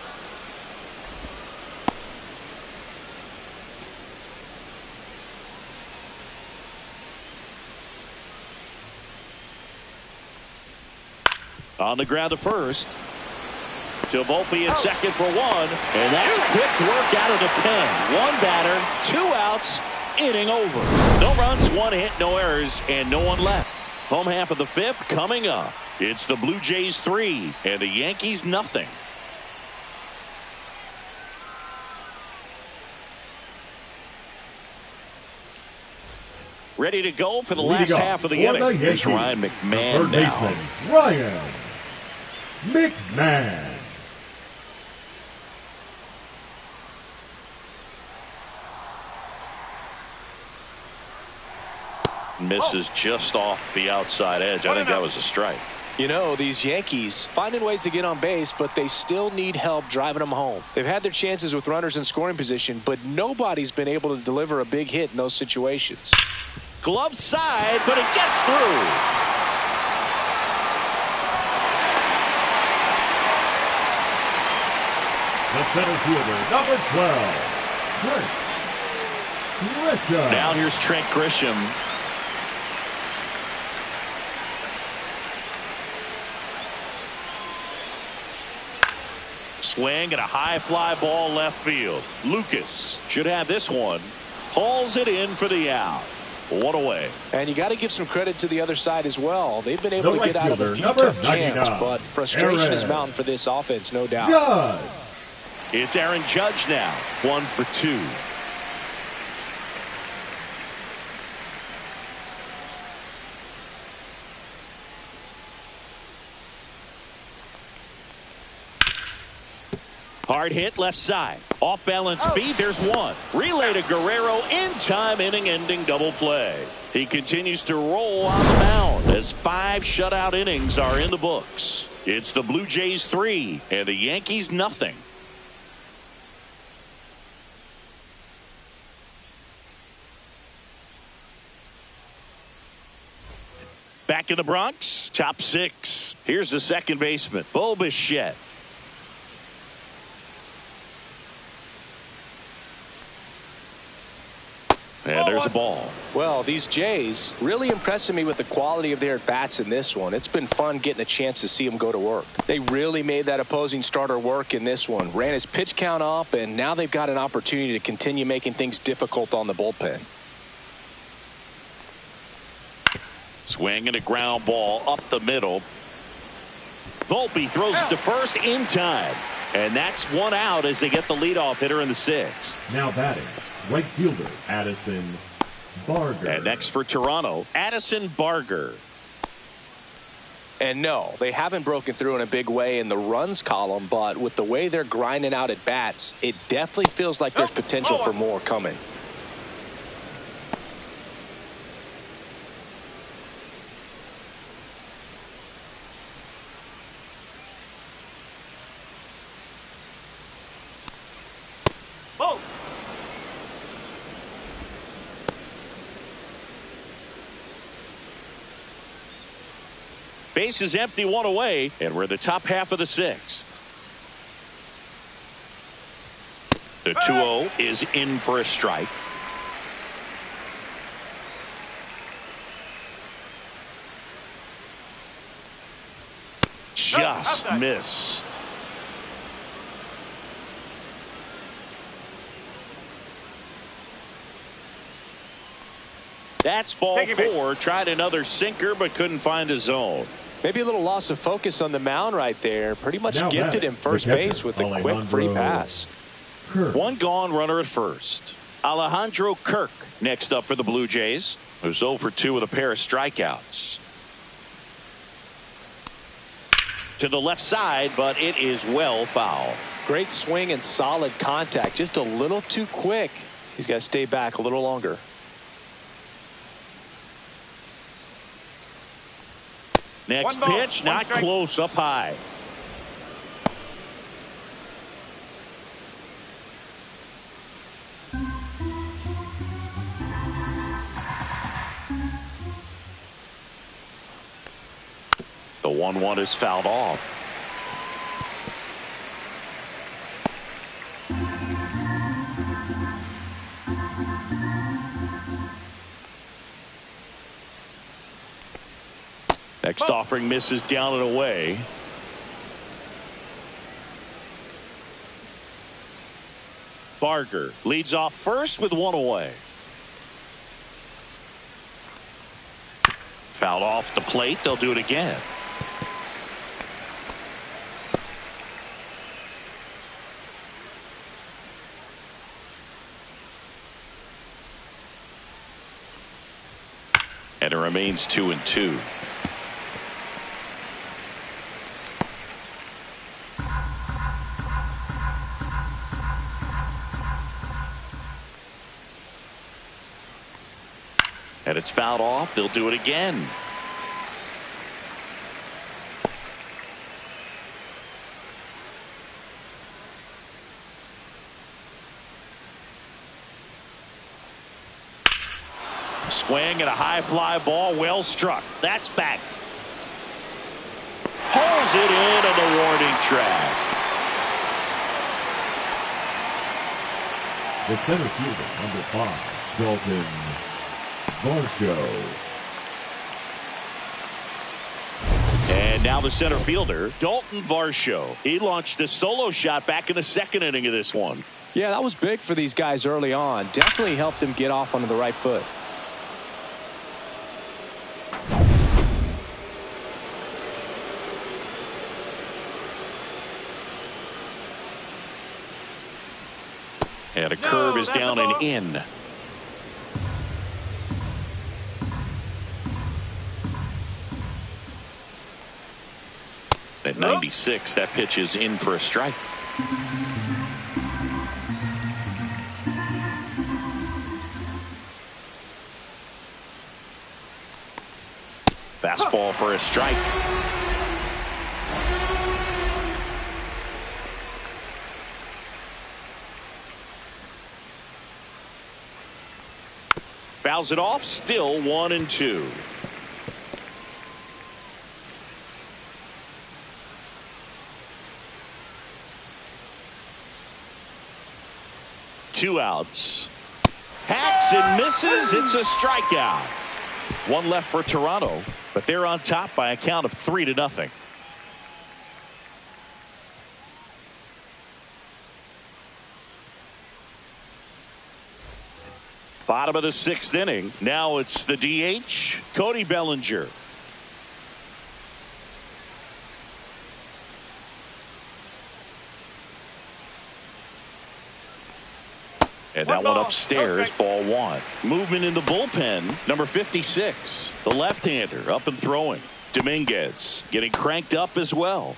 On the ground to first. To Volpe in second for 1. And that's quick work out of the pen. 1 batter, 2 outs, inning over. No runs, 1 hit, no errors, and no one left. Home half of the 5th coming up. It's the Blue Jays 3 and the Yankees nothing. Ready to go for the last half of the inning. Here's Ryan McMahon now. Ryan McMahon. Misses just off the outside edge. I think that was a strike. You know, these Yankees finding ways to get on base, but they still need help driving them home. They've had their chances with runners in scoring position, but nobody's been able to deliver a big hit in those situations. Glove side, but it gets through. The center fielder, number 12, Trent Grisham. Now here's Trent Grisham. Swing and a high fly ball left field. Lucas should have this one. Hauls it in for the out. 1 away. And you got to give some credit to the other side as well. They've been able to get out of a few tough jams, but frustration is mounting for this offense, no doubt. Judge. It's Aaron Judge now. 1 for 2. Hard hit left side. Off balance feed. There's 1. Relay to Guerrero in time. Inning ending double play. He continues to roll on the mound as 5 shutout innings are in the books. It's the Blue Jays 3 and the Yankees nothing. Back in the Bronx, top 6. Here's the second baseman, Bo Bichette. And there's a ball. Well, these Jays really impressing me with the quality of their bats in this one. It's been fun getting a chance to see them go to work. They really made that opposing starter work in this one. Ran his pitch count up, and now they've got an opportunity to continue making things difficult on the bullpen. Swing and a ground ball up the middle. Volpe throws it to first in time. And that's 1 out as they get the leadoff hitter in the 6th. Now batting, right fielder Addison Barger. And next for Toronto, Addison Barger. And no, they haven't broken through in a big way in the runs column, but with the way they're grinding out at bats, it definitely feels like there's potential for more coming. Base is empty, one away, and we're in the top half of the sixth. The 2-0 is in for a strike. Just missed. That's ball four. Tried another sinker, but couldn't find a zone. Maybe a little loss of focus on the mound right there. Pretty much gifted him first base with a quick free pass. One gone, runner at first. Alejandro Kirk next up for the Blue Jays, who's 0 for 2 with a pair of strikeouts. To the left side, but it is well foul. Great swing and solid contact. Just a little too quick. He's got to stay back a little longer. Next pitch, not close, up high. The 1-1 is fouled off. Next offering misses down and away. Barger leads off first with one away. Fouled off the plate. They'll do it again. And it remains 2-2. And it's fouled off. They'll do it again. Swing and a high fly ball, well struck. That's back. Pulls it in on the warning track. The center fielder, number 5, Dalton Varsho. And now the center fielder, Dalton Varsho. He launched a solo shot back in the second inning of this one. Yeah, that was big for these guys early on. Definitely helped them get off onto the right foot. And a curve is down and in. At 96, that pitch is in for a strike. Fastball for a strike. Fouls it off, still 1-2. Two outs. Hacks and misses. It's a strikeout. One left for Toronto, but they're on top by a count of 3-0. Bottom of the sixth inning. Now it's the DH, Cody Bellinger. And that one upstairs, ball one. Movement in the bullpen, number 56, the left-hander, up and throwing. Dominguez getting cranked up as well.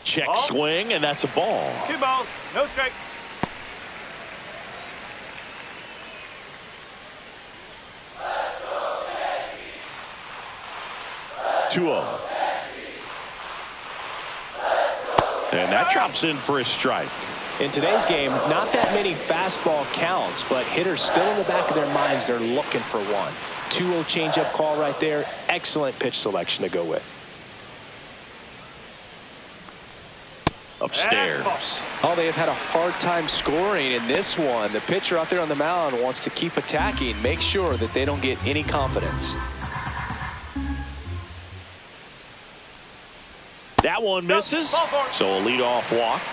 Check swing, and that's a ball. 2 balls, no strike. And that drops in for a strike. In today's game, not that many fastball counts, but hitters still in the back of their minds, they're looking for one. 2-0 changeup call right there. Excellent pitch selection to go with. Upstairs. Oh, they have had a hard time scoring in this one. The pitcher out there on the mound wants to keep attacking, make sure that they don't get any confidence. That one misses, so a leadoff walk.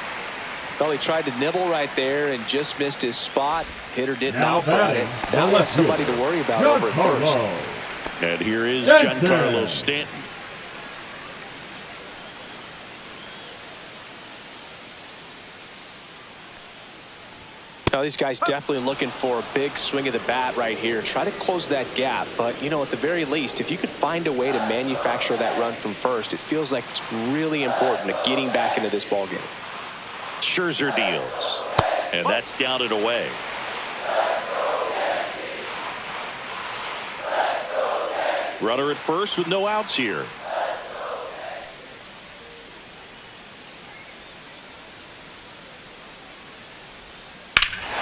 Well, he tried to nibble right there and just missed his spot. Hitter didn't Now outrun it. Now that's somebody to worry about over at first. And here is Stanton. Giancarlo Stanton. Now these guys definitely looking for a big swing of the bat right here. Try to close that gap. But, you know, at the very least, if you could find a way to manufacture that run from first, it feels like it's really important to getting back into this ballgame. Scherzer deals. And that's down and away. Runner at first with no outs here.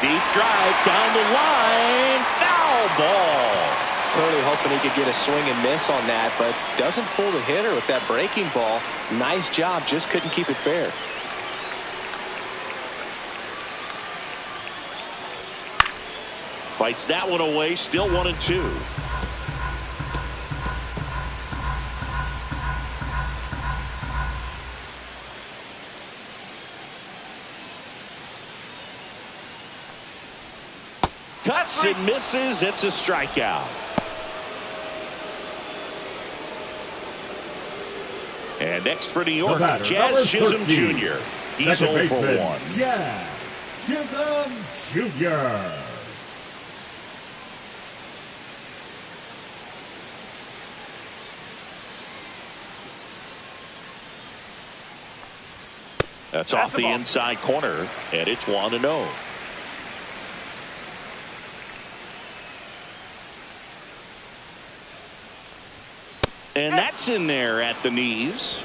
Deep drive down the line. Foul ball. Clearly hoping he could get a swing and miss on that, but doesn't fool the hitter with that breaking ball. Nice job, just couldn't keep it fair. Fights that one away, still 1-2. Cuts and misses. It's a strikeout. And next for New York, Jazz Chisholm Jr. He's 0 for 1. Jazz Chisholm Jr. That's off the inside corner, and it's 1-0. And that's in there at the knees.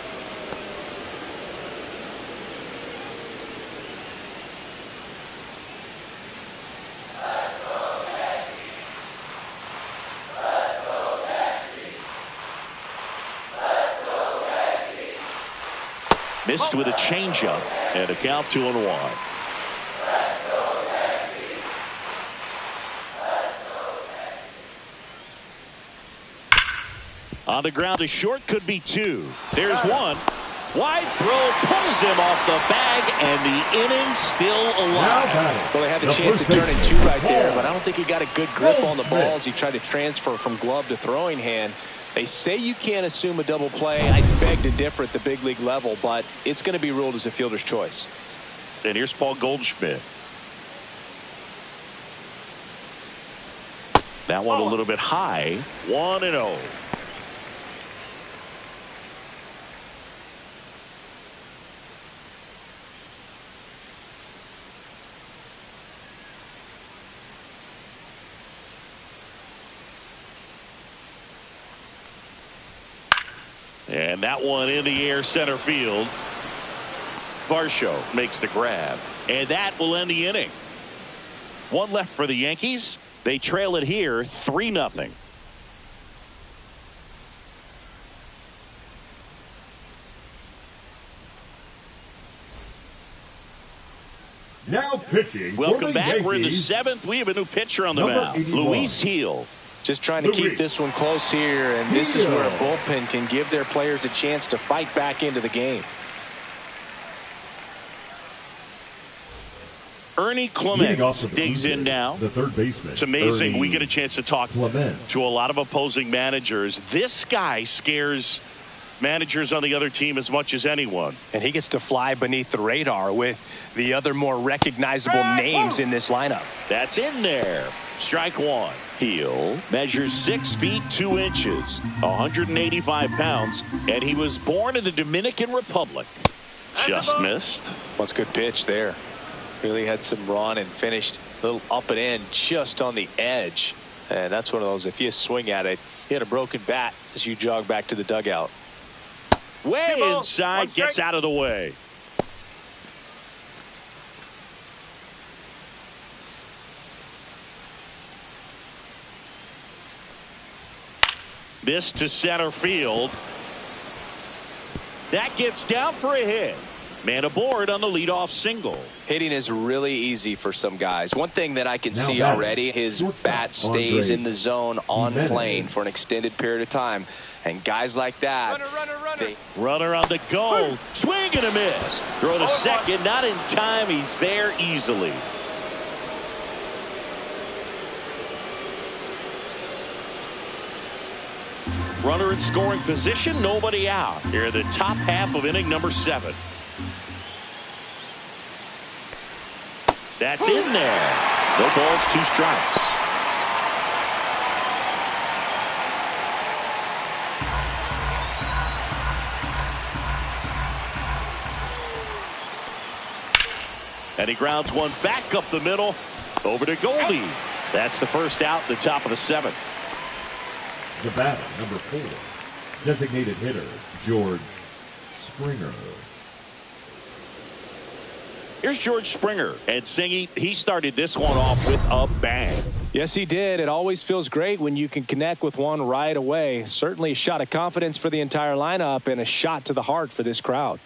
Missed with a changeup and a count 2-1. On the ground, a short could be 2. There's one. Wide throw pulls him off the bag, and the inning still alive. Well, they had the chance to turn in 2 right there, but I don't think he got a good grip on the ball as he tried to transfer from glove to throwing hand. They say you can't assume a double play. I beg to differ at the big league level, but it's going to be ruled as a fielder's choice. And here's Paul Goldschmidt. That one a little bit high. 1-0. And that one in the air center field. Varsho makes the grab. And that will end the inning. One left for the Yankees. They trail it here 3-0. Now pitching. Welcome back. Yankees. We're in the 7th. We have a new pitcher on the mound. Luis Heel. Just trying to keep this one close here, and this is where a bullpen can give their players a chance to fight back into the game. Ernie Clements digs in now. The third baseman. It's amazing. Ernie We get a chance to talk to a lot of opposing managers. This guy scares managers on the other team as much as anyone. And he gets to fly beneath the radar with the other more recognizable names in this lineup. That's in there. Strike one. Heel measures 6 feet 2 inches, 185 pounds, and he was born in the Dominican Republic. Just missed. What's a good pitch there. Really had some run and finished a little up and in just on the edge. And that's one of those, if you swing at it, you hit a broken bat as you jog back to the dugout. Way inside, gets out of the way. This to center field. That gets down for a hit. Man aboard on the leadoff single. Hitting is really easy for some guys. One thing that I can Now see batting, already, his shortstop, bat stays in the zone on Jimenez. plane for an extended period of time. And guys like that. Runner on the go. Swing and a miss. Throw to second. Not in time. He's there easily. Runner in scoring position. Nobody out. Here in the top half of inning number 7. That's in there. No balls, 2 strikes. And he grounds one back up the middle. Over to Goldie. That's the first out, the top of the 7th. The batter, number 4, designated hitter, George Springer. Here's George Springer. And Singy, he started this one off with a bang. Yes, he did. It always feels great when you can connect with one right away. Certainly a shot of confidence for the entire lineup and a shot to the heart for this crowd.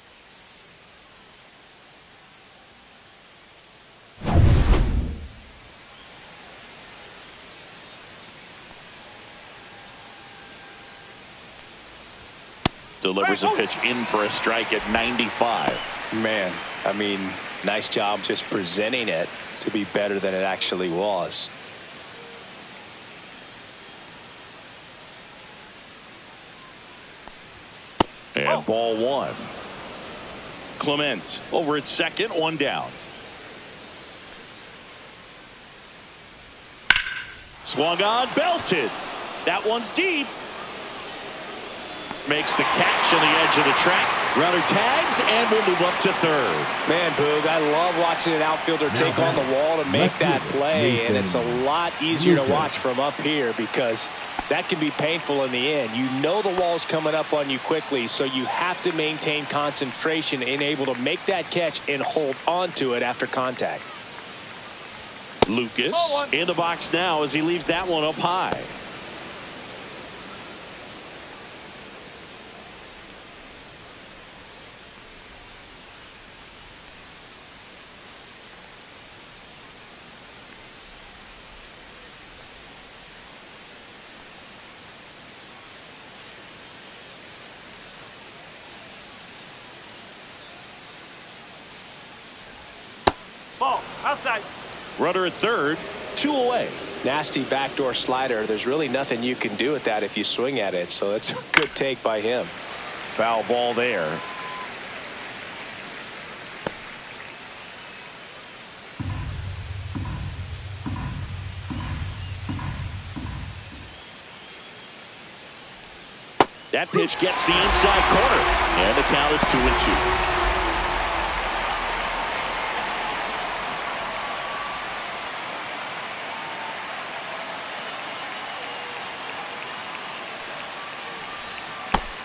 Delivers a pitch in for a strike at 95. Man, I mean, nice job just presenting it to be better than it actually was. And ball 1. Clement over at second, 1 down. Swung on, belted. That one's deep. Makes the catch on the edge of the track. Runner tags and will move up to third. Man, Boog, I love watching an outfielder take on the wall to make that play, and it's a lot easier to watch from up here because that can be painful in the end. You know the wall's coming up on you quickly, so you have to maintain concentration and able to make that catch and hold on to it after contact. Lucas in the box now as he leaves that one up high. Ball, outside. Runner at third, 2 away. Nasty backdoor slider. There's really nothing you can do with that if you swing at it, so that's a good take by him. Foul ball there. That pitch gets the inside corner, and the count is 2-2.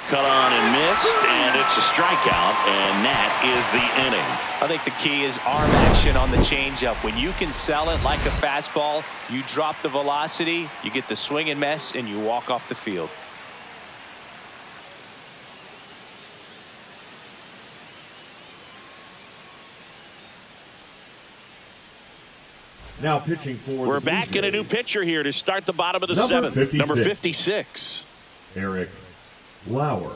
Cut on and missed, and it's a strikeout, and that is the inning. I think the key is arm action on the changeup. When you can sell it like a fastball, you drop the velocity, you get the swing and miss, and you walk off the field. Now pitching for We're the back Blue in a new Jays, pitcher here to start the bottom of the Number 7th. 56. Number 56. Eric Lauer.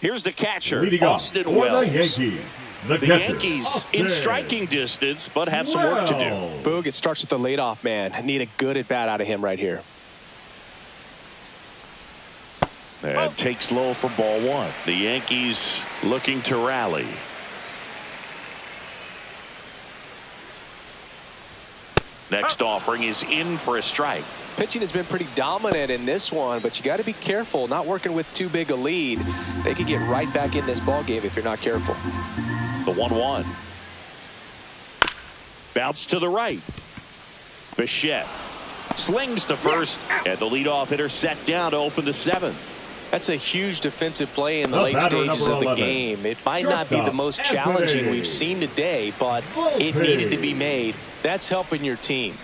Here's the catcher, Leading off Austin for Wells. the Yankees. The catcher, Yankees in Austin striking distance, but have some work to do. Wells. Boog, it starts with the leadoff man. I need a good at bat out of him right here. And takes low for ball 1. The Yankees looking to rally. Next offering is in for a strike. Pitching has been pretty dominant in this one, but you got to be careful. Not working with too big a lead. They could get right back in this ball game if you're not careful. The 1-1. Bounce to the right. Bichette slings to first, and the leadoff hitter set down to open the 7th. That's a huge defensive play in the The late batter, stages number of the 11. game. It might not be the most challenging we've seen today, but it needed to be made. That's helping your team.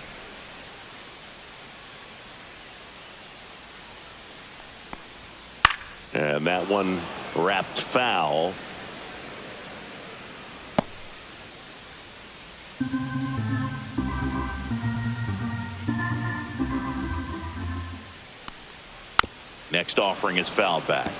And that one wrapped foul. Next offering is fouled back.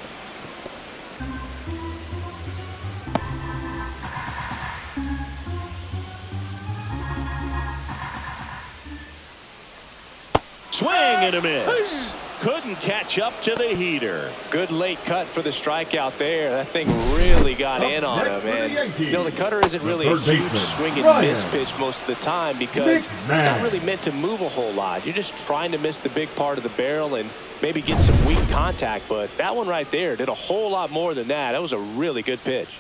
Swing and a miss. Couldn't catch up to the heater. Good late cut for the strikeout there. That thing really got in on him. And, you know, the cutter isn't really a huge swing and miss pitch most of the time because it's not really meant to move a whole lot. You're just trying to miss the big part of the barrel and maybe get some weak contact. But that one right there did a whole lot more than that. That was a really good pitch.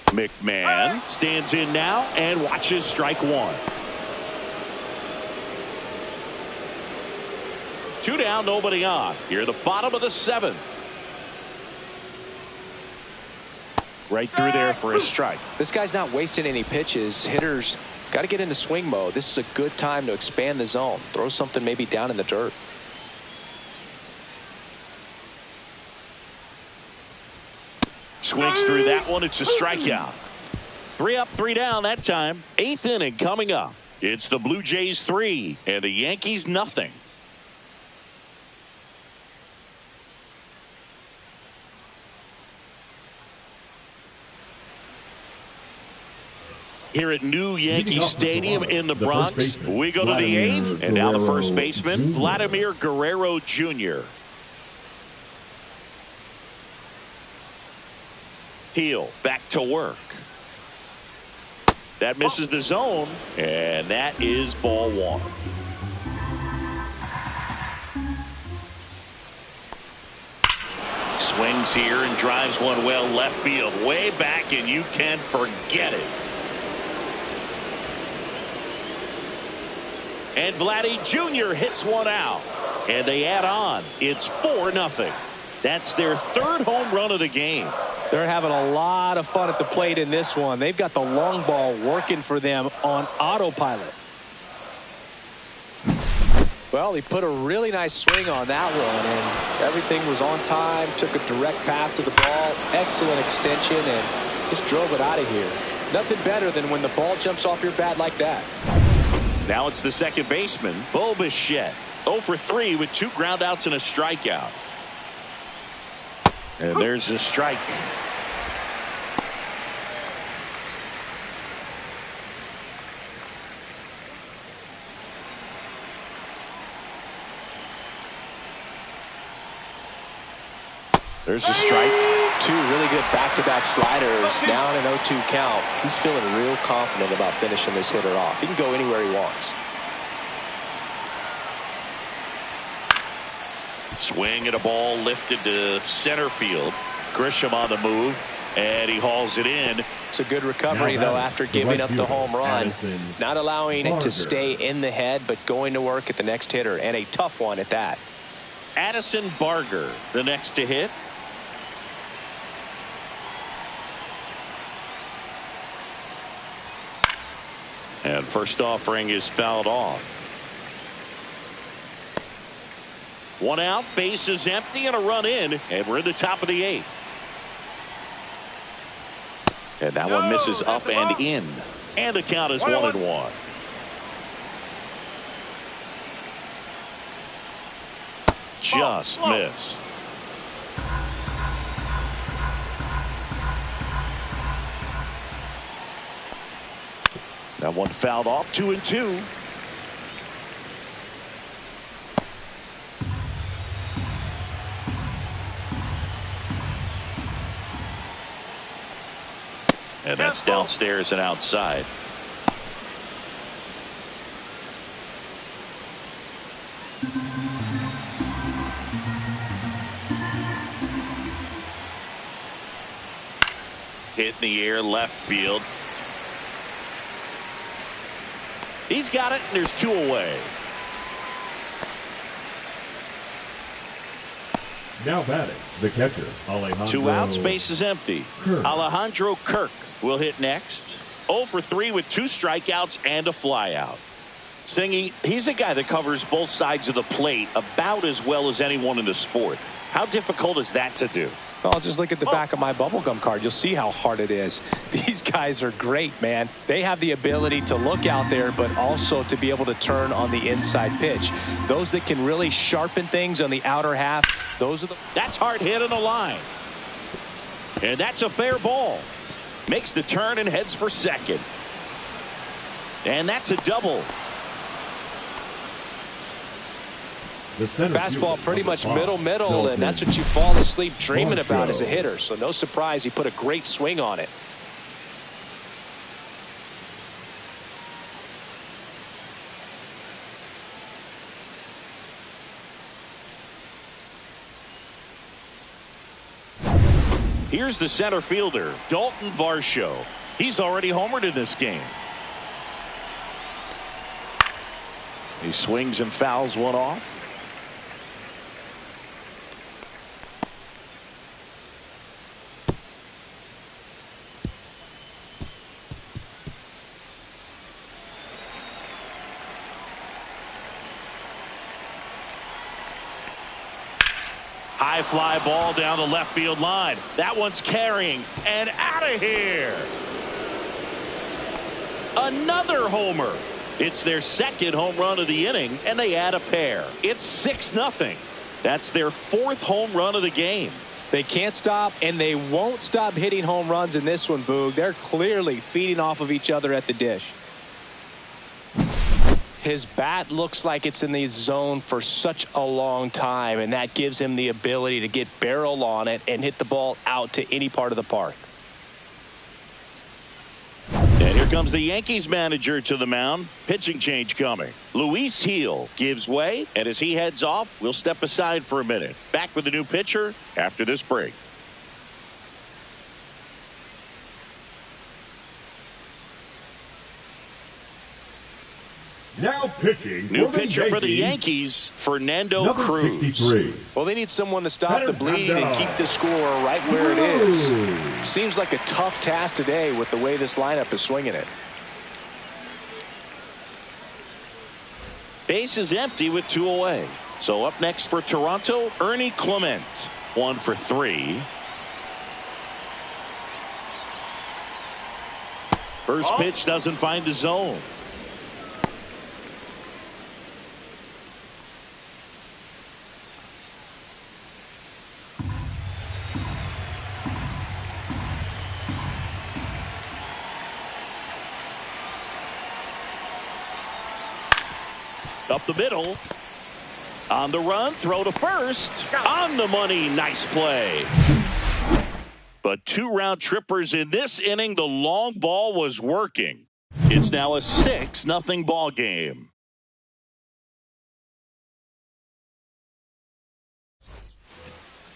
McMahon stands in now and watches strike one. 2 down, nobody on. Here, the bottom of the 7th. Right through there for a strike. This guy's not wasting any pitches. Hitters got to get into swing mode. This is a good time to expand the zone. Throw something maybe down in the dirt. Swings through that one. It's a strikeout. 3 up, 3 down that time. 8th inning coming up. It's the Blue Jays 3 and the Yankees nothing. Here at New Yankee Stadium in the Bronx, we go to the 8th, and now the first baseman, Vladimir Guerrero Jr. Heel back to work. That misses the zone, and that is ball 1. Swings here and drives one well left field, way back, and you can forget it. And Vladdy Jr. hits one out. And they add on. It's 4-0. That's their 3rd home run of the game. They're having a lot of fun at the plate in this one. They've got the long ball working for them on autopilot. Well, he put a really nice swing on that one, and everything was on time, took a direct path to the ball, excellent extension, and just drove it out of here. Nothing better than when the ball jumps off your bat like that. Now it's the second baseman, Bo Bichette. 0 for 3 with 2 groundouts and a strikeout. And there's a strike. There's a strike. 2 really good back-to-back sliders. Now in an 0-2 count. He's feeling real confident about finishing this hitter off. He can go anywhere he wants. Swing at a ball lifted to center field. Grisham on the move, and he hauls it in. It's a good recovery, though, after giving up the home run. Not allowing it to stay in the head, but going to work at the next hitter, and a tough one at that. Addison Barger, the next to hit. And first offering is fouled off. 1 out, base is empty, and a run in, and we're in the top of the 8th. And that one misses up and in. And the count is 1-1. Just missed. That one fouled off. 2-2. And that's downstairs and outside. Hit in the air, left field. He's got it, and there's 2 away. Now batting, the catcher, Alejandro. 2 outs, base is empty. Alejandro Kirk will hit next. 0 for 3 with 2 strikeouts and a flyout. Singy, he's a guy that covers both sides of the plate about as well as anyone in the sport. How difficult is that to do? Well, just look at the back of my bubblegum card. You'll see how hard it is. These guys are great, man. They have the ability to look out there, but also to be able to turn on the inside pitch. Those that can really sharpen things on the outer half, those are the... That's hard hit on the line. And that's a fair ball. Makes the turn and heads for second. And that's a double. Fastball pretty much middle, and that's what you fall asleep dreaming about as a hitter. So no surprise he put a great swing on it. Here's the center fielder, Dalton Varsho. He's already homered in this game. He swings and fouls one off. High fly ball down the left field line. That one's carrying and out of here. Another homer. It's their second home run of the inning, and they add a pair. It's 6-0. That's their 4th home run of the game. They can't stop, and they won't stop hitting home runs in this one, Boog. They're clearly feeding off of each other at the dish. His bat looks like it's in the zone for such a long time, and that gives him the ability to get barrel on it and hit the ball out to any part of the park. And here comes the Yankees manager to the mound. Pitching change coming. Luis Gil gives way, and as he heads off, we'll step aside for a minute. Back with the new pitcher after this break. Now pitching. New pitcher for the Yankees, Fernando Cruz. 63. Well, they need someone to stop the bleeding and keep the score right where it is. Seems like a tough task today with the way this lineup is swinging it. Base is empty with 2 away. So up next for Toronto, Ernie Clement. 1 for 3. First pitch doesn't find the zone. Up the middle. On the run, throw to first. On the money, nice play. But 2 round trippers in this inning. The long ball was working. It's now a 6-0 ball game.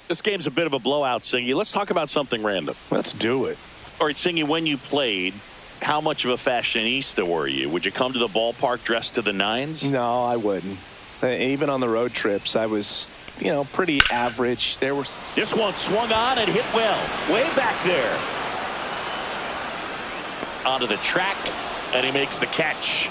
This game's a bit of a blowout, Singy. Let's talk about something random. Let's do it. All right, Singy, when you played, how much of a fashionista were you? Would you come to the ballpark dressed to the nines? No, I wouldn't. Even on the road trips, I was, pretty average. This one swung on and hit well. Way back there. Onto the track, and he makes the catch.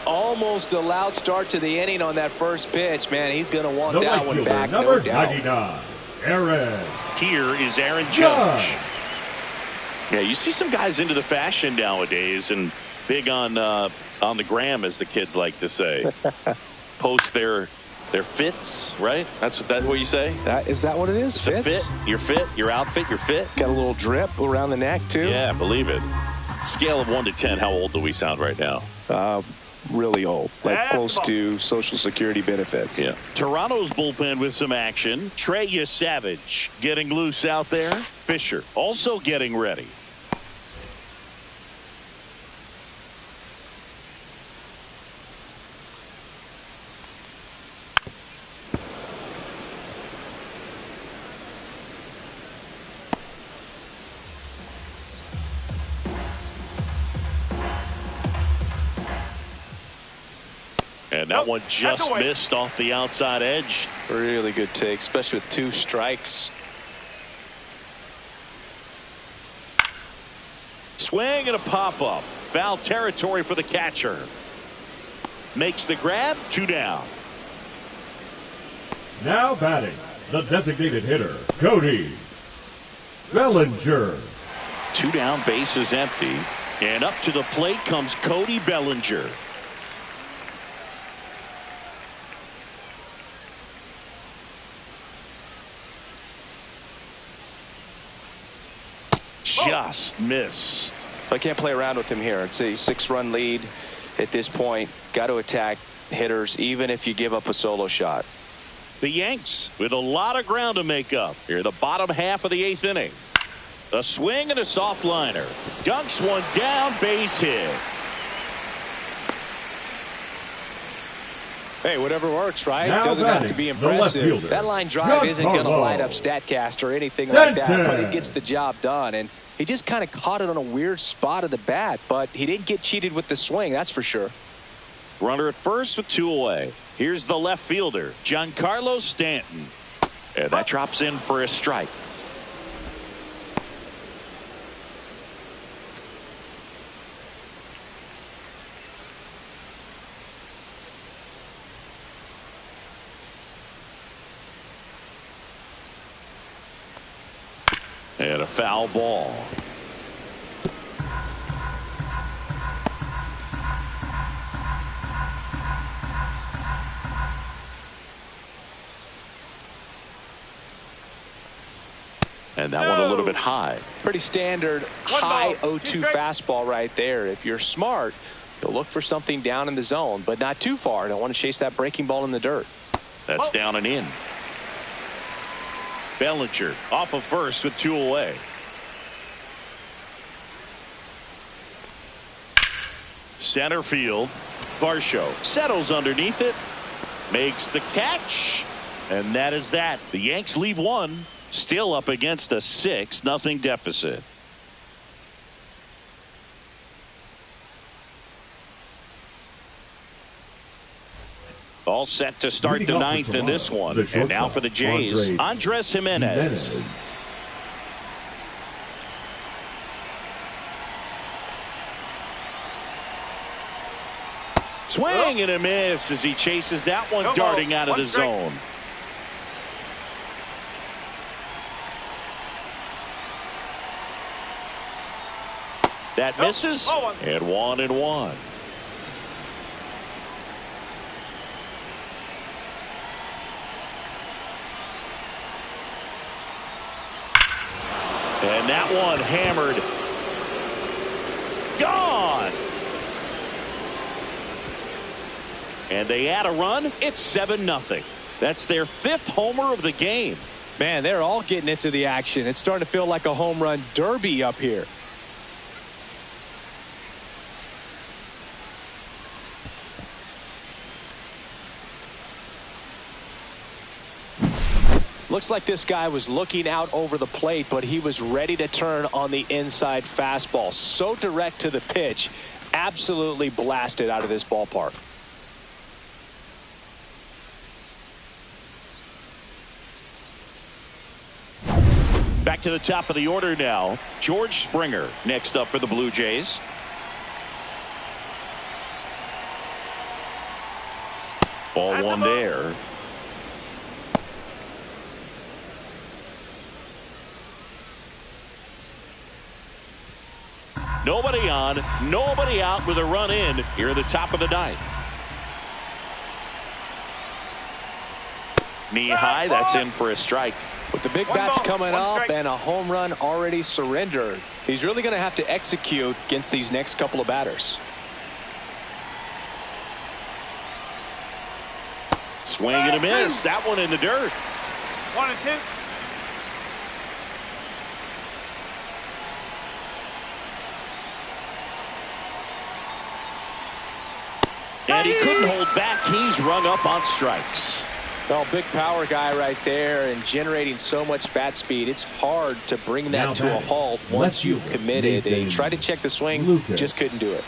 Almost a loud start to the inning on that first pitch. Man, he's going to want that one back, no doubt. 99, Aaron. Here is Aaron Judge. Yeah, you see some guys into the fashion nowadays and big on the gram, as the kids like to say. Post their fits, right? That's what you say? Is that what it is? It's fits? A fit. Your fit, your outfit, your fit. Got a little drip around the neck, too? Yeah, believe it. Scale of 1 to 10, how old do we sound right now? Really old, like close to Social Security benefits. Yeah. Toronto's bullpen with some action. Trey Savage getting loose out there. Fisher also getting ready. And that one just missed off the outside edge. Really good take, especially with 2 strikes. Swing and a pop-up. Foul territory for the catcher. Makes the grab, 2 down. Now batting, the designated hitter, Cody Bellinger. 2 down, base is empty. And up to the plate comes Cody Bellinger. Just missed. I can't play around with him here. It's a 6-run lead at this point. Got to attack hitters even if you give up a solo shot. The Yanks with a lot of ground to make up here, the bottom half of the 8th inning. A swing and a soft liner. Dunks one down, base hit. Hey, whatever works, right? Now Doesn't have to be impressive. That line drive isn't going to light up StatCast or anything like that, but it gets the job done. And he just kind of caught it on a weird spot of the bat, but he didn't get cheated with the swing, that's for sure. Runner at first with 2 away. Here's the left fielder, Giancarlo Stanton. And that drops in for a strike. And a foul ball. And that one a little bit high. Pretty standard high 0-2 fastball right there. If you're smart, you'll look for something down in the zone, but not too far. Don't want to chase that breaking ball in the dirt. That's down and in. Bellinger off of first with 2 away. Center field. Varsho settles underneath it. Makes the catch. And that is that. The Yanks leave 1. Still up against a 6-0 deficit. All set to start the 9th in this one. And now for the Jays, Andres Jimenez. Swing and a miss as he chases that one darting out of the zone. That misses, and 1-1. And that one hammered. Gone. And they add a run. It's 7-0. That's their 5th homer of the game. Man, they're all getting into the action. It's starting to feel like a home run derby up here. Looks like this guy was looking out over the plate, but he was ready to turn on the inside fastball. So direct to the pitch. Absolutely blasted out of this ballpark. Back to the top of the order now. George Springer next up for the Blue Jays. Ball 1 there. Nobody on, nobody out with a run in here at the top of the 9th. Knee high, that's in for a strike. With the big bats coming up and a home run already surrendered, he's really going to have to execute against these next couple of batters. Swing and a miss. That one in the dirt. 1-2. And he couldn't hold back. He's rung up on strikes. Well, big power guy right there and generating so much bat speed. It's hard to bring that to a halt once you've committed. They tried to check the swing, just couldn't do it.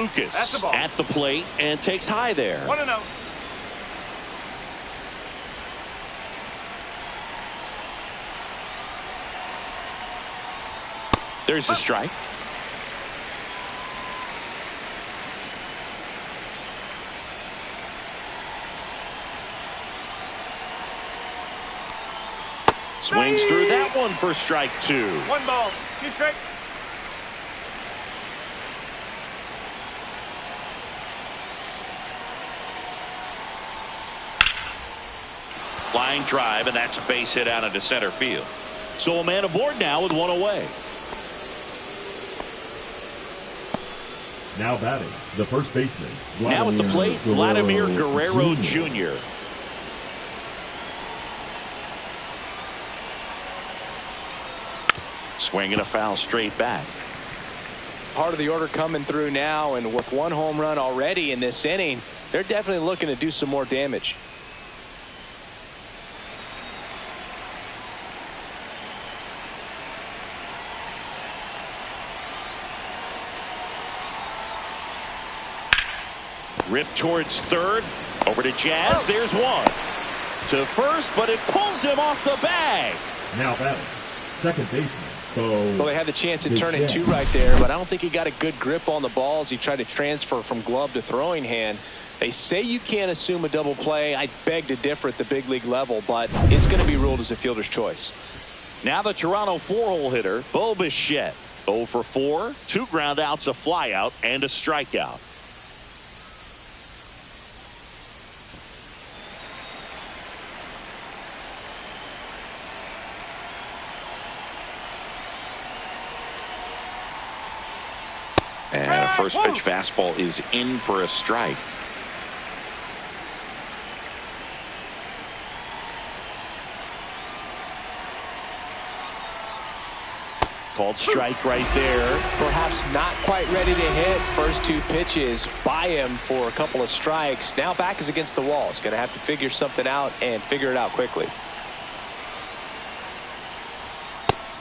Lucas That's the ball. at the plate and takes high there. 1-0. There's the strike. Swings through that one for strike 2. 1 ball, 2 strikes. Line drive, and that's a base hit out into center field. So a man aboard now with 1 away. Now batting, the first baseman. Now at the plate, Vladimir Guerrero Jr. Swinging a foul straight back. Part of the order coming through now, and with 1 home run already in this inning, they're definitely looking to do some more damage. Ripped towards third. Over to Jazz. There's one. To first, but it pulls him off the bag. Now batting, second baseman. Well, they had the chance to turn it 2 right there, but I don't think he got a good grip on the balls. He tried to transfer from glove to throwing hand. They say you can't assume a double play. I beg to differ at the big league level, but it's going to be ruled as a fielder's choice. Now the Toronto 4-hole hitter, Bo Bichette. 0 for 4, 2 ground outs, a flyout, and a strikeout. And a first pitch fastball is in for a strike. Called strike right there. Perhaps not quite ready to hit. First 2 pitches by him for a couple of strikes. Now back is against the wall. He's going to have to figure something out and figure it out quickly.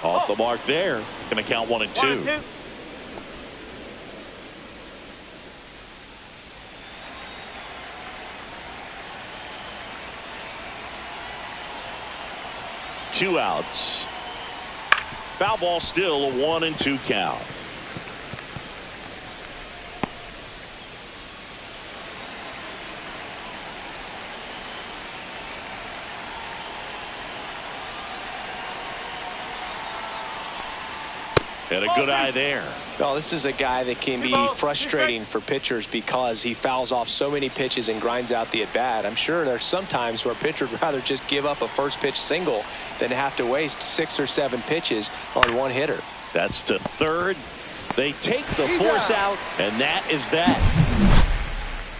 Off the mark there. Going to count 1 and 2. 1 and 2. Two outs. Foul ball, still a 1 and 2 count. And a good eye there. Well, this is a guy that can be frustrating for pitchers because he fouls off so many pitches and grinds out the at-bat. I'm sure there's some times where a pitcher would rather just give up a first pitch single than have to waste 6 or 7 pitches on 1 hitter. That's to third. They take the force out, and that is that.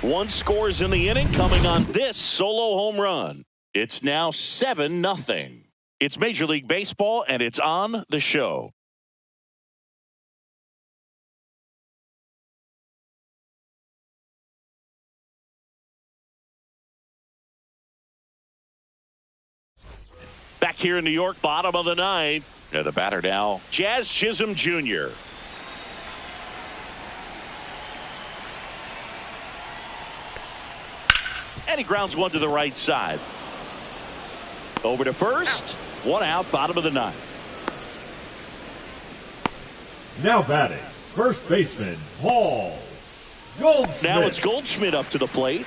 1 scores in the inning coming on this solo home run. It's now 7-0. It's Major League Baseball, and it's on the show. Back here in New York, bottom of the 9th. And the batter now, Jazz Chisholm Jr. And he grounds 1 to the right side. Over to first. 1 out, bottom of the 9th. Now batting, first baseman, Paul Goldschmidt. Now it's Goldschmidt up to the plate.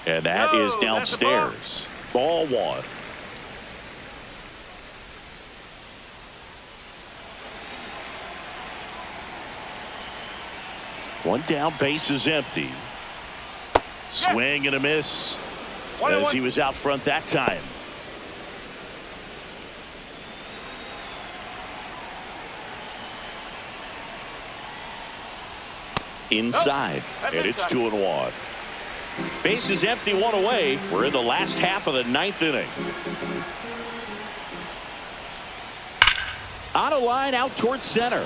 And that is downstairs. Ball 1. One down, base is empty. Swing and a miss as he was out front that time. Inside, and it's 2-1. Base is empty, 1 away. We're in the last half of the 9th inning. On a line out towards center.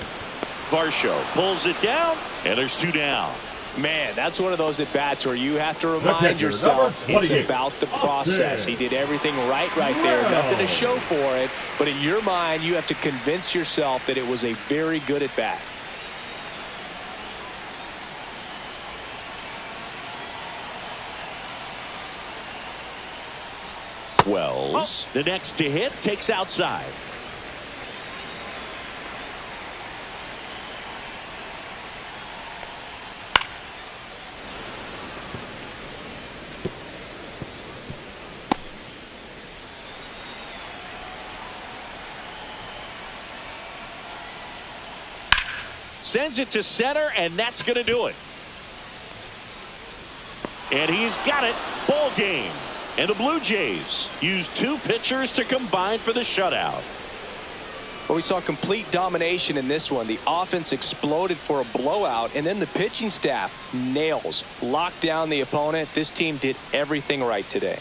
Varsho pulls it down, and there's 2 down. Man, that's one of those at-bats where you have to remind yourself it's about the process. He did everything right there. Nothing to show for it. But in your mind, you have to convince yourself that it was a very good at-bat. Wells, the next to hit, takes outside. Sends it to center, and that's going to do it. And he's got it. Ball game. And the Blue Jays use 2 pitchers to combine for the shutout. Well, we saw complete domination in this one. The offense exploded for a blowout, and then the pitching staff nails, locked down the opponent. This team did everything right today.